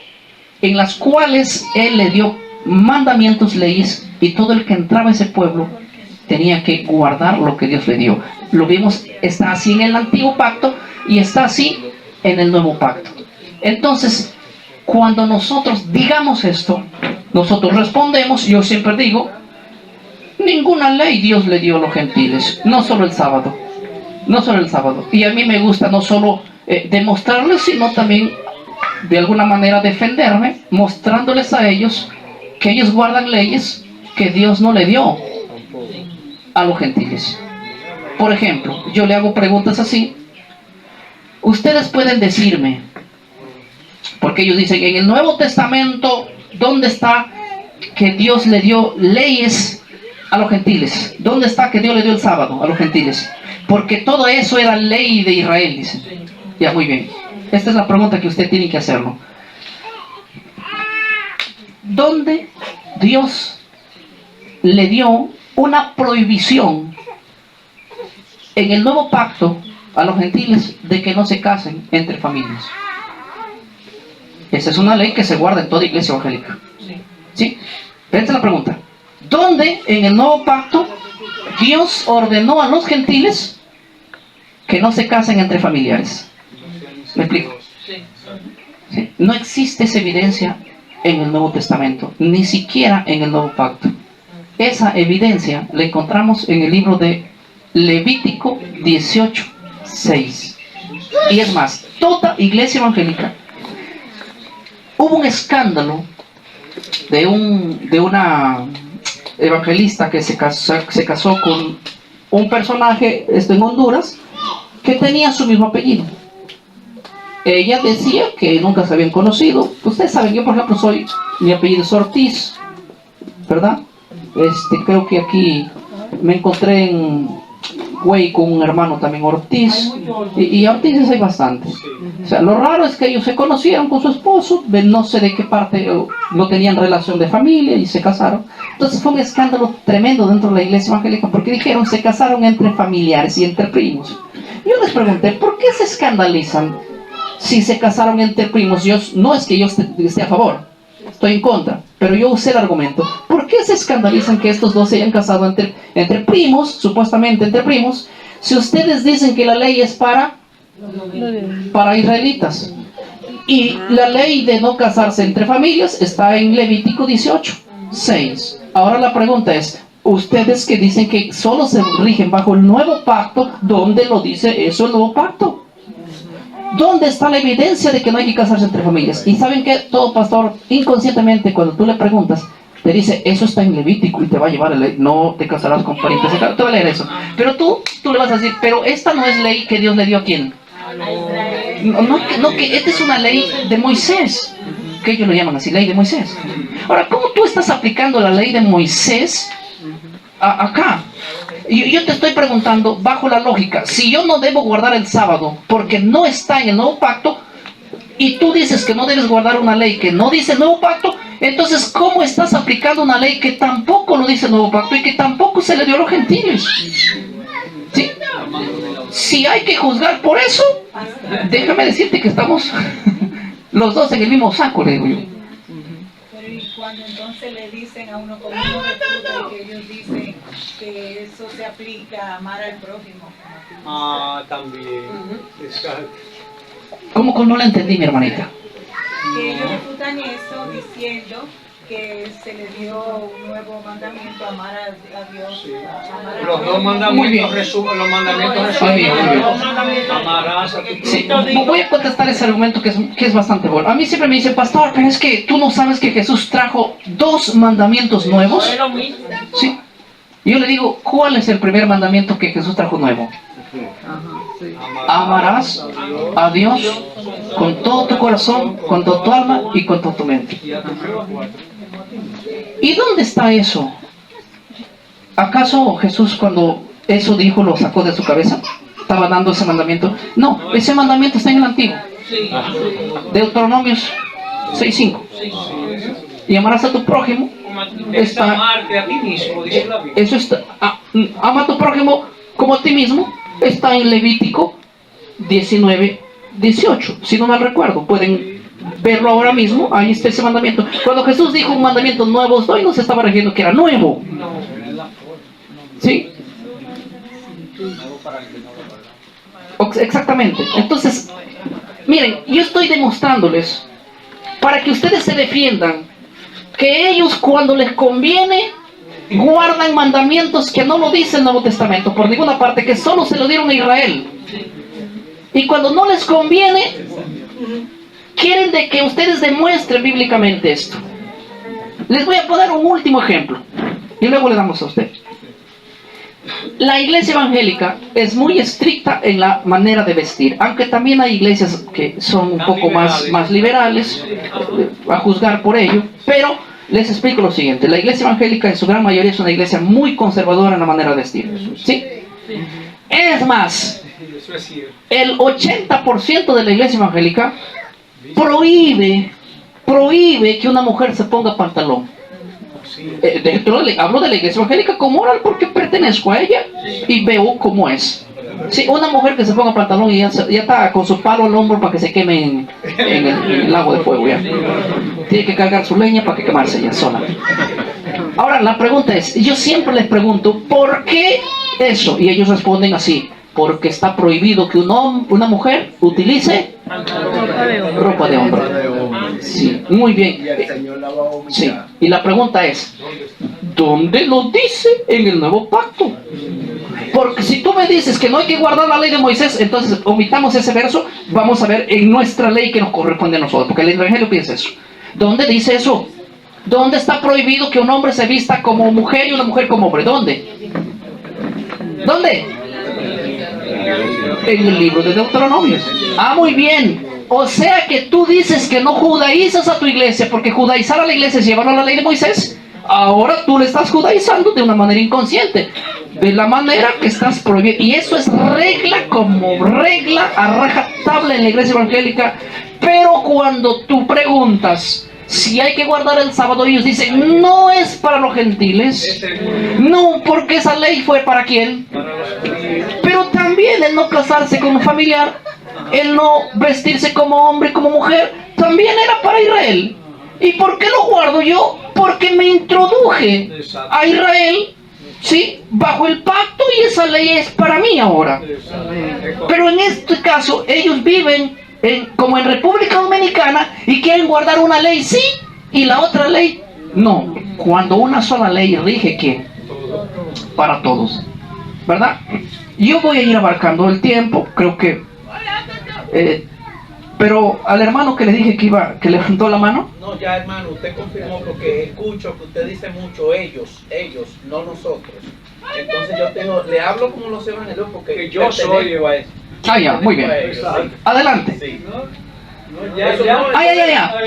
en las cuales Él le dio mandamientos, leyes, y todo el que entraba a ese pueblo tenía que guardar lo que Dios le dio. Lo vimos, está así en el antiguo pacto y está así en el nuevo pacto. Entonces, cuando nosotros digamos esto, nosotros respondemos, yo siempre digo: ninguna ley Dios le dio a los gentiles, no solo el sábado. No solo el sábado. Y a mí me gusta no solo demostrarles, sino también de alguna manera defenderme, mostrándoles a ellos que ellos guardan leyes que Dios no le dio a los gentiles. Por ejemplo, yo le hago preguntas así. Ustedes pueden decirme, porque ellos dicen: en el Nuevo Testamento, ¿dónde está que Dios le dio leyes a los gentiles? ¿Dónde está que Dios le dio el sábado a los gentiles? Porque todo eso era ley de Israel, dicen. Ya, muy bien. Esta es la pregunta que usted tiene que hacerlo. ¿Dónde Dios le dio una prohibición en el nuevo pacto a los gentiles de que no se casen entre familias? Esa es una ley que se guarda en toda iglesia evangélica. ¿Sí? Esta es la pregunta. ¿Dónde en el nuevo pacto Dios ordenó a los gentiles que no se casen entre familiares? ¿Me explico? ¿Sí? No existe esa evidencia en el Nuevo Testamento, ni siquiera en el Nuevo Pacto. Esa evidencia la encontramos en el libro de Levítico 18:6. Y es más, toda iglesia evangélica, hubo un escándalo de una evangelista que se casó con un personaje en Honduras que tenía su mismo apellido. Ella decía que nunca se habían conocido. Ustedes saben, yo por ejemplo mi apellido es Ortiz, ¿verdad? Creo que aquí me encontré en Güey con un hermano también Ortiz, y Ortiz hay bastante. O sea, lo raro es que ellos se conocieron con su esposo, no sé de qué parte, no tenían relación de familia y se casaron. Entonces fue un escándalo tremendo dentro de la iglesia evangélica porque dijeron se casaron entre familiares y entre primos. Yo les pregunté, ¿por qué se escandalizan si se casaron entre primos? No es que yo esté a favor, estoy en contra, pero yo usé el argumento. ¿Por qué se escandalizan que estos dos se hayan casado entre primos, supuestamente entre primos, si ustedes dicen que la ley es para israelitas? Y la ley de no casarse entre familias está en Levítico 18:6. Ahora la pregunta es, ustedes que dicen que solo se rigen bajo el nuevo pacto, ¿dónde lo dice eso el nuevo pacto? ¿Dónde está la evidencia de que no hay que casarse entre familias? Y saben que todo pastor, inconscientemente, cuando tú le preguntas, te dice, eso está en Levítico y te va a llevar a ley, no te casarás con parientes. Te va a leer eso. Pero tú le vas a decir, pero esta no es ley que Dios le dio a quién. No, que esta es una ley de Moisés, que ellos lo llaman así, ley de Moisés. Ahora, ¿cómo tú estás aplicando la ley de Moisés acá? Yo te estoy preguntando, bajo la lógica, si yo no debo guardar el sábado porque no está en el nuevo pacto, y tú dices que no debes guardar una ley que no dice el nuevo pacto, entonces ¿cómo estás aplicando una ley que tampoco lo dice el nuevo pacto y que tampoco se le dio a los gentiles? ¿Sí? Si hay que juzgar por eso, déjame decirte que estamos los dos en el mismo saco, le digo yo. Pero y cuando entonces le dicen a uno como uno refuta que ellos dicen que eso se aplica a amar al prójimo. También. Exacto. ¿Cómo no la entendí, mi hermanita? Que ellos refutan eso diciendo que se le dio un nuevo mandamiento, amar a Dios. Amar a Los Dios. dos mandamientos resumen, los mandamientos Muy bien, muy bien. resumen. Amarás a tu Sí, voy a contestar ese argumento que es bastante bueno. A mí siempre me dicen, pastor, pero es que tú no sabes que Jesús trajo 2 mandamientos nuevos. Es lo mismo. Sí. Yo le digo, ¿cuál es el primer mandamiento que Jesús trajo nuevo? Amarás a Dios con todo tu corazón, con toda tu alma y con toda tu mente. ¿Y dónde está eso? ¿Acaso Jesús cuando eso dijo lo sacó de su cabeza? ¿Estaba dando ese mandamiento? No, ese mandamiento está en el Antiguo. Deuteronomios 6:5. Y amarás a tu prójimo. Es amarte a ti mismo, dice la Biblia. Eso está, ama a tu prójimo como a ti mismo. Está en Levítico 19:18. Si no mal recuerdo, pueden verlo ahora mismo. Ahí está ese mandamiento. Cuando Jesús dijo un mandamiento nuevo, hoy no se estaba refiriendo que era nuevo. ¿Sí? Exactamente. Entonces, miren, yo estoy demostrándoles para que ustedes se defiendan que ellos cuando les conviene guardan mandamientos que no lo dice el Nuevo Testamento por ninguna parte, que solo se lo dieron a Israel, y cuando no les conviene quieren de que ustedes demuestren bíblicamente esto. Les voy a poner un último ejemplo y luego le damos a usted. La iglesia evangélica es muy estricta en la manera de vestir, aunque también hay iglesias que son un poco más liberales, a juzgar por ello, pero les explico lo siguiente. La iglesia evangélica en su gran mayoría es una iglesia muy conservadora en la manera de vestir, ¿sí? Es más, Eso es cierto. el 80% de la iglesia evangélica prohíbe que una mujer se ponga pantalón. Hablo de la iglesia evangélica como oral porque pertenezco a ella y veo cómo es. Sí, una mujer que se ponga pantalón y ya está con su palo al hombro para que se queme en el lago de fuego. Ya. Tiene que cargar su leña para que quemarse ella sola. Ahora, la pregunta es, yo siempre les pregunto, ¿por qué eso? Y ellos responden así, porque está prohibido que una mujer utilice ropa de hombre. Sí, muy bien. Sí, y la pregunta es, ¿dónde lo dice en el nuevo pacto? Porque si tú me dices que no hay que guardar la ley de Moisés, entonces omitamos ese verso, vamos a ver en nuestra ley que nos corresponde a nosotros, porque el Evangelio piensa eso. ¿Dónde dice eso? ¿Dónde está prohibido que un hombre se vista como mujer y una mujer como hombre? ¿Dónde? ¿Dónde? En el libro de Deuteronomio. Ah, muy bien. O sea que tú dices que no judaizas a tu iglesia, porque judaizar a la iglesia es llevarlo a la ley de Moisés. Ahora tú le estás judaizando de una manera inconsciente, de la manera que estás prohibiendo. Y eso es regla como regla a rajatabla en la iglesia evangélica. Pero cuando tú preguntas si hay que guardar el sábado, ellos dicen, no es para los gentiles. No, porque esa ley fue para quién. Pero también el no casarse con un familiar, el no vestirse como hombre, como mujer, también era para Israel. ¿Y por qué lo guardo yo? Porque me introduje a Israel, ¿sí?, bajo el pacto, y esa ley es para mí ahora. Pero en este caso, ellos viven como en República Dominicana y quieren guardar una ley sí y la otra ley no. Cuando una sola ley rige, ¿qué? Para todos, ¿verdad? Yo voy a ir abarcando el tiempo, creo que... pero al hermano que le dije que levantó la mano. No, ya hermano, usted confirmó porque escucho que usted dice mucho ellos, no nosotros. Entonces yo tengo, le hablo como los evangelios porque Que yo soy a eso. Ah, ya, muy bien. Adelante. Sí.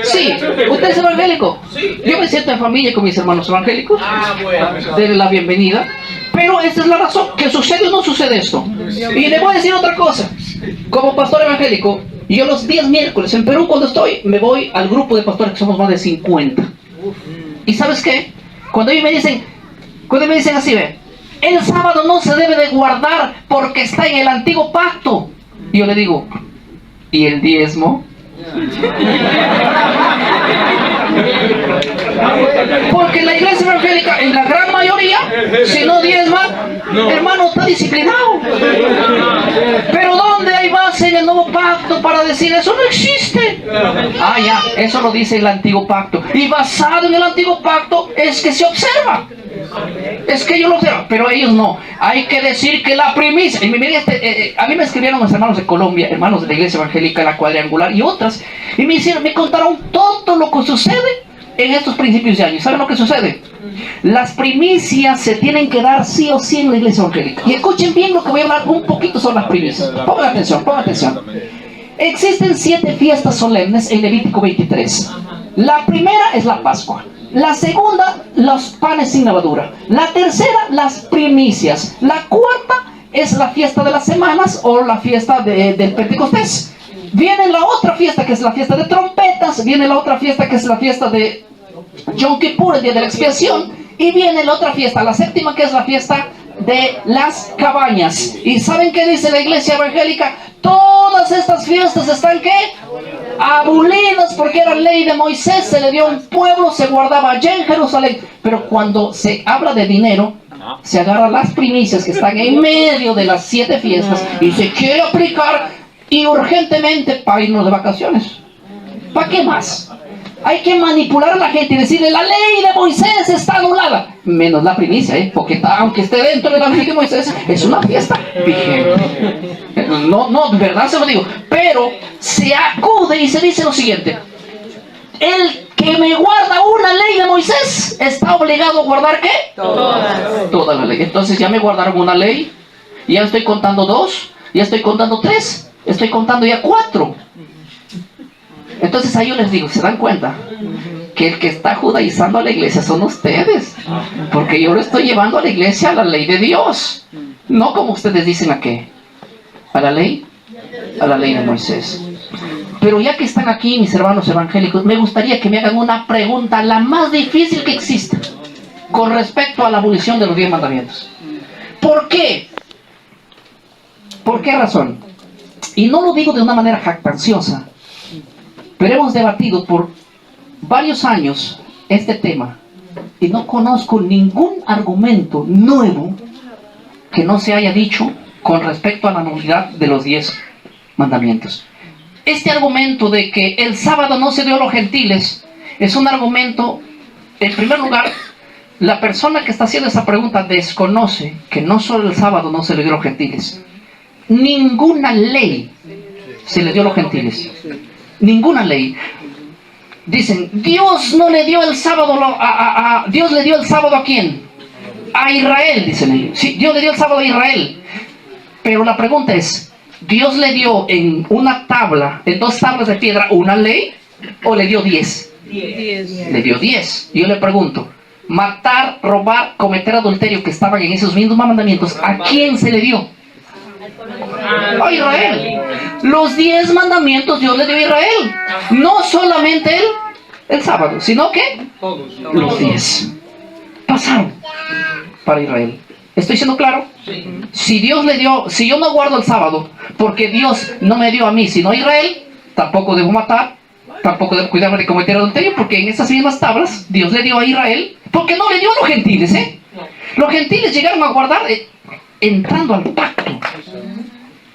Sí, ¿usted es evangélico? Sí. Yo me siento en familia con mis hermanos evangélicos. Ah, bueno. Denle la bienvenida. Pero esa es la razón, que sucede o no sucede esto. Y le voy a decir otra cosa. Como pastor evangélico, yo los días miércoles en Perú, cuando estoy, me voy al grupo de pastores que somos más de 50. ¿Y sabes qué? Cuando ellos me dicen así, ve, el sábado no se debe de guardar porque está en el antiguo pacto. Y yo le digo, ¿y el diezmo? Porque la iglesia evangélica, en la gran mayoría, si no diezma, hermano, está disciplinado. Pero ¿dónde hay base en el nuevo pacto para decir eso? No existe. Ah, ya, eso lo dice el antiguo pacto. Y basado en el antiguo pacto es que se observa. Es que ellos lo observan, pero ellos no. Hay que decir que la primicia. A mí me escribieron los hermanos de Colombia, hermanos de la iglesia evangélica, la cuadrangular y otras, y me contaron todo lo que sucede en estos principios de año. ¿Saben lo que sucede? Las primicias se tienen que dar sí o sí en la iglesia evangélica. Y escuchen bien lo que voy a hablar un poquito sobre las primicias. Pongan atención, pongan atención. Existen 7 fiestas solemnes en Levítico 23. La primera es la Pascua. La segunda, los panes sin levadura. La tercera, las primicias. La cuarta es la fiesta de las semanas o la fiesta del Pentecostés. Viene la otra fiesta que es la fiesta de trompetas. Viene la otra fiesta que es la fiesta de Yom Kippur, el día de la expiación. Y viene la otra fiesta, la séptima, que es la fiesta de las cabañas. ¿Y saben qué dice la iglesia evangélica? Todas estas fiestas están ¿qué? Abolidas, porque era ley de Moisés, se le dio a un pueblo, se guardaba allá en Jerusalén. Pero cuando se habla de dinero, se agarra las primicias que están en medio de las 7 fiestas y se quiere aplicar y urgentemente para irnos de vacaciones. ¿Para qué más? Hay que manipular a la gente y decirle la ley de Moisés está anulada, menos la primicia, porque aunque esté dentro de la ley de Moisés, es una fiesta vigente. No, de verdad se lo digo. Pero se acude y se dice lo siguiente: el que me guarda una ley de Moisés está obligado a guardar ¿qué? Toda la ley. Entonces ya me guardaron una ley, ya estoy contando 2, ya estoy contando 3, estoy contando ya 4. Entonces ahí yo les digo, ¿se dan cuenta? Que el que está judaizando a la iglesia son ustedes. Porque yo lo estoy llevando a la iglesia a la ley de Dios. No como ustedes dicen a qué. ¿A la ley? A la ley de Moisés. Pero ya que están aquí mis hermanos evangélicos, me gustaría que me hagan una pregunta, la más difícil que exista, con respecto a la abolición de los 10 mandamientos. ¿Por qué? ¿Por qué razón? Y no lo digo de una manera jactanciosa, pero hemos debatido por varios años este tema y no conozco ningún argumento nuevo que no se haya dicho con respecto a la nulidad de los 10 mandamientos. Este argumento de que el sábado no se dio a los gentiles es un argumento, en primer lugar, la persona que está haciendo esa pregunta desconoce que no solo el sábado no se le dio a los gentiles, ninguna ley se le dio a los gentiles, ninguna ley. Dicen, Dios no le dio el sábado Dios le dio el sábado ¿a quién? A Israel, dicen ellos. Sí, Dios le dio el sábado a Israel. Pero la pregunta es, ¿Dios le dio en una tabla, en 2 tablas de piedra, una ley? ¿O le dio 10? 10. Le dio 10. Yo le pregunto, matar, robar, cometer adulterio, que estaban en esos mismos mandamientos, ¿a quién se le dio? A Israel. Los 10 mandamientos Dios le dio a Israel. No solamente el sábado, sino que los 10 pasaron para Israel. ¿Estoy siendo claro? Si Dios le dio, si yo no guardo el sábado, porque Dios no me dio a mí, sino a Israel, tampoco debo matar, tampoco debo cuidarme de cometer adulterio, porque en esas mismas tablas Dios le dio a Israel, porque no le dio a los gentiles, ¿eh? Los gentiles llegaron a guardar entrando al pacto.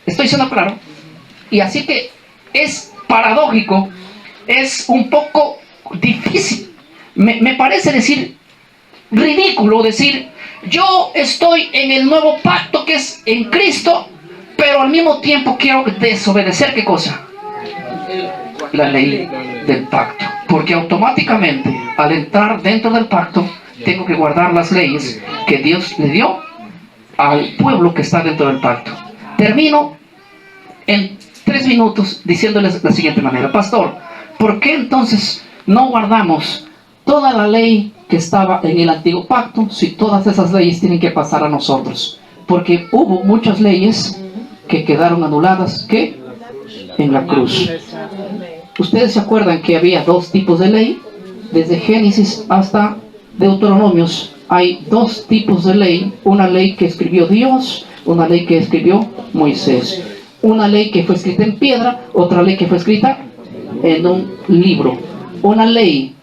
¿Estoy siendo claro? Y así que es paradójico, es un poco difícil, me parece decir, ridículo decir, yo estoy en el nuevo pacto que es en Cristo, pero al mismo tiempo quiero desobedecer, ¿qué cosa? La ley del pacto. Porque automáticamente, al entrar dentro del pacto, tengo que guardar las leyes que Dios le dio al pueblo que está dentro del pacto. Termino en 3 minutos diciéndoles de la siguiente manera. Pastor, ¿por qué entonces no guardamos toda la ley que estaba en el antiguo pacto si todas esas leyes tienen que pasar a nosotros? Porque hubo muchas leyes que quedaron anuladas, ¿qué? En la cruz. Ustedes se acuerdan que había 2 tipos de ley, desde Génesis hasta Deuteronomios. Hay 2 tipos de ley, una ley que escribió Dios, una ley que escribió Moisés. Una ley que fue escrita en piedra, otra ley que fue escrita en un libro. Una ley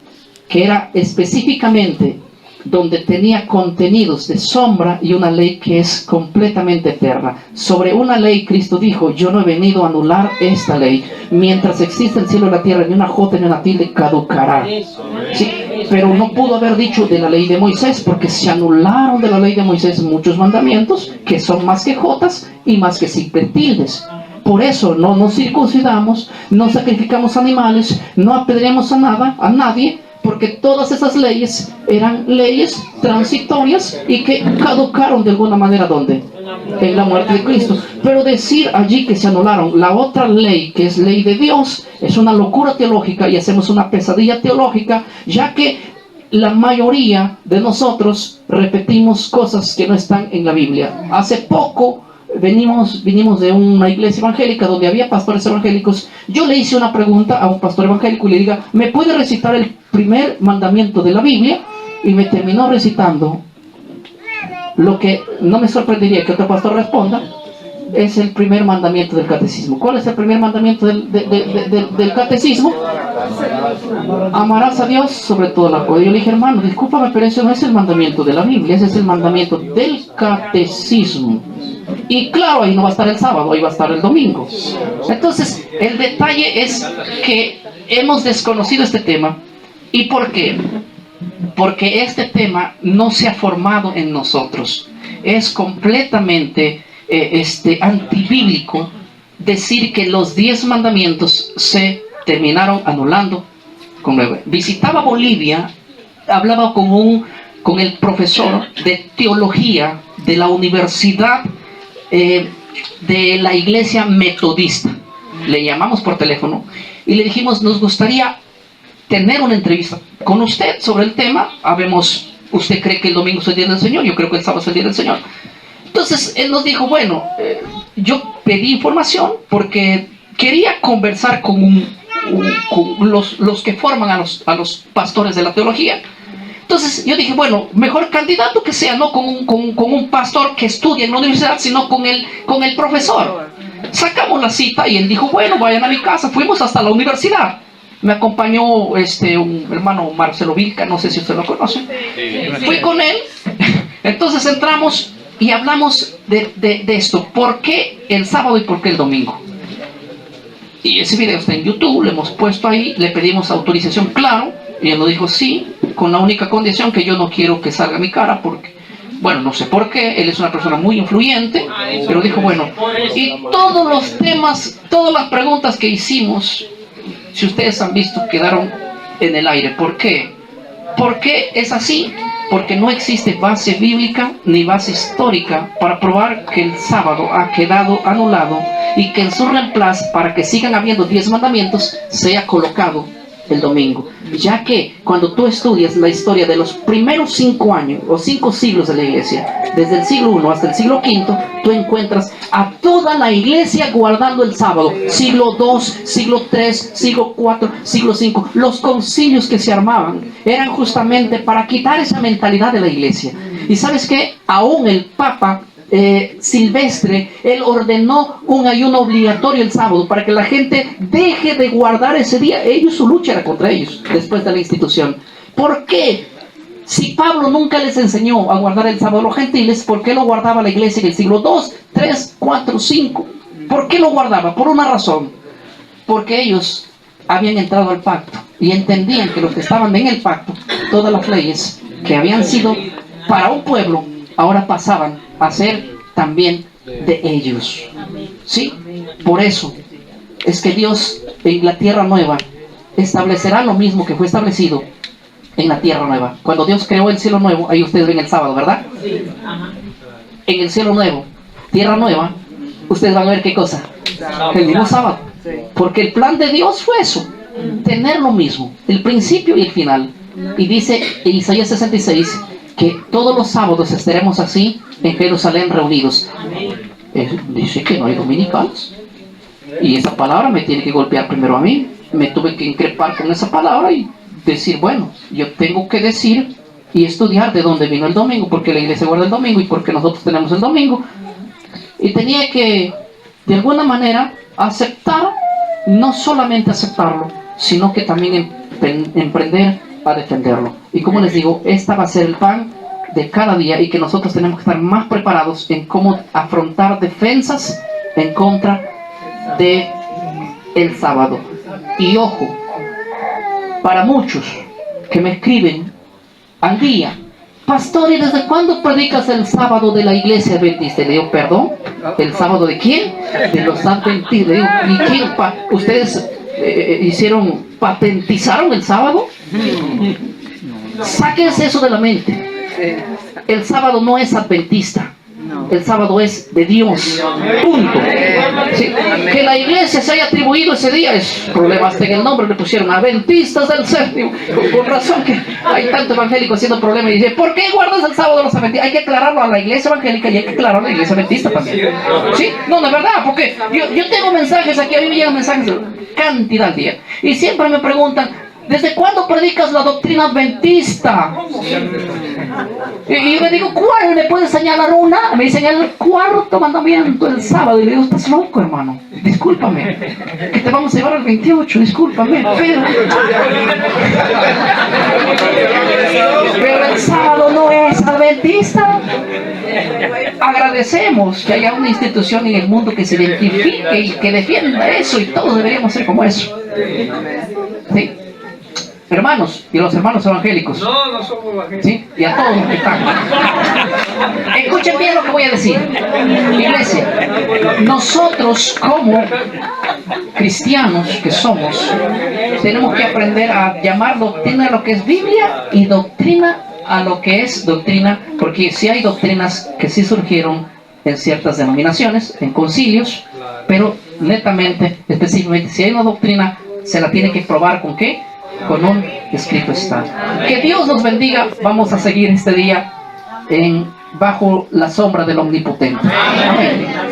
que era específicamente donde tenía contenidos de sombra, y una ley que es completamente eterna. Sobre una ley Cristo dijo, yo no he venido a anular esta ley. Mientras existe el cielo y la tierra, ni una jota ni una tilde caducará. ¿Sí? Pero no pudo haber dicho de la ley de Moisés, porque se anularon de la ley de Moisés muchos mandamientos que son más que jotas y más que simples tildes. Por eso no nos circuncidamos, no sacrificamos animales, no apedreamos a nadie, porque todas esas leyes eran leyes transitorias y que caducaron de alguna manera. ¿Dónde? En la muerte de Cristo. Pero decir allí que se anularon la otra ley, que es ley de Dios, es una locura teológica, y hacemos una pesadilla teológica, ya que la mayoría de nosotros repetimos cosas que no están en la Biblia. Hace poco venimos de una iglesia evangélica donde había pastores evangélicos. Yo le hice una pregunta a un pastor evangélico y le diga, ¿me puede recitar el primer mandamiento de la Biblia? Y me terminó recitando lo que no me sorprendería que otro pastor responda, es el primer mandamiento del catecismo. ¿Cuál es el primer mandamiento del catecismo? Amarás a Dios sobre todo la cosa. Yo le dije, hermano, discúlpame, pero ese no es el mandamiento de la Biblia, ese es el mandamiento del catecismo. Y claro, ahí no va a estar el sábado, ahí va a estar el domingo. Entonces, el detalle es que hemos desconocido este tema. ¿Y por qué? Porque este tema no se ha formado en nosotros. Es completamente antibíblico decir que los 10 mandamientos se terminaron anulando con 9. Visitaba Bolivia, hablaba con el profesor de teología de la Universidad de la Iglesia Metodista. Le llamamos por teléfono y le dijimos, nos gustaría tener una entrevista con usted sobre el tema. Usted cree que el domingo es el día del Señor, yo creo que el sábado es el día del Señor. Entonces él nos dijo, bueno, yo pedí información porque quería conversar con los que forman a los pastores de la teología. Entonces yo dije, bueno, mejor candidato que sea no con un pastor que estudia en la universidad, sino con el profesor. Sacamos la cita y él dijo, bueno, vayan a mi casa. Fuimos hasta la universidad. Me acompañó un hermano Marcelo Vilca, no sé si usted lo conoce. Fui con él. Entonces entramos y hablamos de esto. ¿Por qué el sábado y por qué el domingo? Y ese video está en YouTube, lo hemos puesto ahí, le pedimos autorización, claro, y él nos dijo sí, con la única condición que yo no quiero que salga mi cara, porque, bueno, no sé por qué, él es una persona muy influyente, pero dijo, bueno, y todos los temas, todas las preguntas que hicimos, si ustedes han visto, quedaron en el aire. ¿Por qué? ¿Por qué es así? Porque no existe base bíblica ni base histórica para probar que el sábado ha quedado anulado y que en su reemplazo, para que sigan habiendo 10 mandamientos, sea colocado el domingo. Ya que cuando tú estudias la historia de los primeros 5 años o 5 siglos de la iglesia, desde el siglo I hasta el siglo V, tú encuentras a toda la iglesia guardando el sábado. Siglo II, siglo III, siglo IV, siglo V. Los concilios que se armaban eran justamente para quitar esa mentalidad de la iglesia. Y ¿sabes qué? Aún el Papa Silvestre, él ordenó un ayuno obligatorio el sábado para que la gente deje de guardar ese día. Su lucha era contra ellos después de la institución. ¿Por qué? Si Pablo nunca les enseñó a guardar el sábado a los gentiles, ¿por qué lo guardaba la iglesia en el siglo II, III, IV, V? ¿Por qué lo guardaba? Por una razón. Porque ellos habían entrado al pacto y entendían que los que estaban en el pacto, todas las leyes que habían sido para un pueblo, ahora pasaban a ser también de ellos. ¿Sí? Por eso es que Dios en la tierra nueva establecerá lo mismo que fue establecido en la tierra nueva. Cuando Dios creó el cielo nuevo, ahí ustedes ven el sábado, ¿verdad? En el cielo nuevo, tierra nueva, ustedes van a ver qué cosa, el mismo sábado. Porque el plan de Dios fue eso, tener lo mismo, el principio y el final. Y dice en Isaías 66 que todos los sábados estaremos así en Jerusalén reunidos. Dice que no hay dominicales. Y esa palabra me tiene que golpear primero a mí. Me tuve que increpar con esa palabra y decir, bueno, yo tengo que decir y estudiar de dónde vino el domingo, porque la iglesia guarda el domingo y porque nosotros tenemos el domingo. Y tenía que, de alguna manera, aceptar, no solamente aceptarlo, sino que también emprender a defenderlo. Y como les digo, esta va a ser el pan de cada día y que nosotros tenemos que estar más preparados en cómo afrontar defensas en contra de el sábado. Y ojo, para muchos que me escriben al día, pastor, ¿y desde cuándo predicas el sábado de la iglesia adventista? Le digo, perdón, ¿el sábado de quién? De los adventistas. Le digo, ¿y quién? ¿Ustedes patentizaron el sábado? Sáquense eso de la mente. El sábado no es adventista. El sábado es de Dios. Punto. ¿Sí? Que la iglesia se haya atribuido ese día es problema. Hasta en el nombre le pusieron adventistas del séptimo. Con razón que hay tanto evangélico haciendo problemas y dice, ¿por qué guardas el sábado de los adventistas? Hay que aclararlo a la iglesia evangélica y hay que aclararlo a la iglesia adventista también. ¿Sí? No, de verdad, porque yo tengo mensajes aquí, a mí me llegan mensajes cantidad al día. Y siempre me preguntan, ¿desde cuándo predicas la doctrina adventista? Y yo le digo, ¿cuál? ¿Me puedes señalar una? Me dicen, el 4º mandamiento, el sábado. Y le digo, estás loco, hermano. Discúlpame. Que te vamos a llevar al 28, discúlpame. Pero el sábado no es adventista. Agradecemos que haya una institución en el mundo que se identifique y que defienda eso. Y todos deberíamos ser como eso. ¿Sí? Hermanos, y los hermanos evangélicos. No somos evangélicos. ¿Sí? Y a todos los que están. Escuchen bien lo que voy a decir. Iglesia, nosotros como cristianos que somos, tenemos que aprender a llamar doctrina a lo que es Biblia y doctrina a lo que es doctrina, porque sí hay doctrinas que sí surgieron en ciertas denominaciones, en concilios, pero netamente, específicamente, si hay una doctrina, se la tiene que probar ¿con qué? Con un escrito está. Que Dios nos bendiga. Vamos a seguir este día en bajo la sombra del Omnipotente. Amén.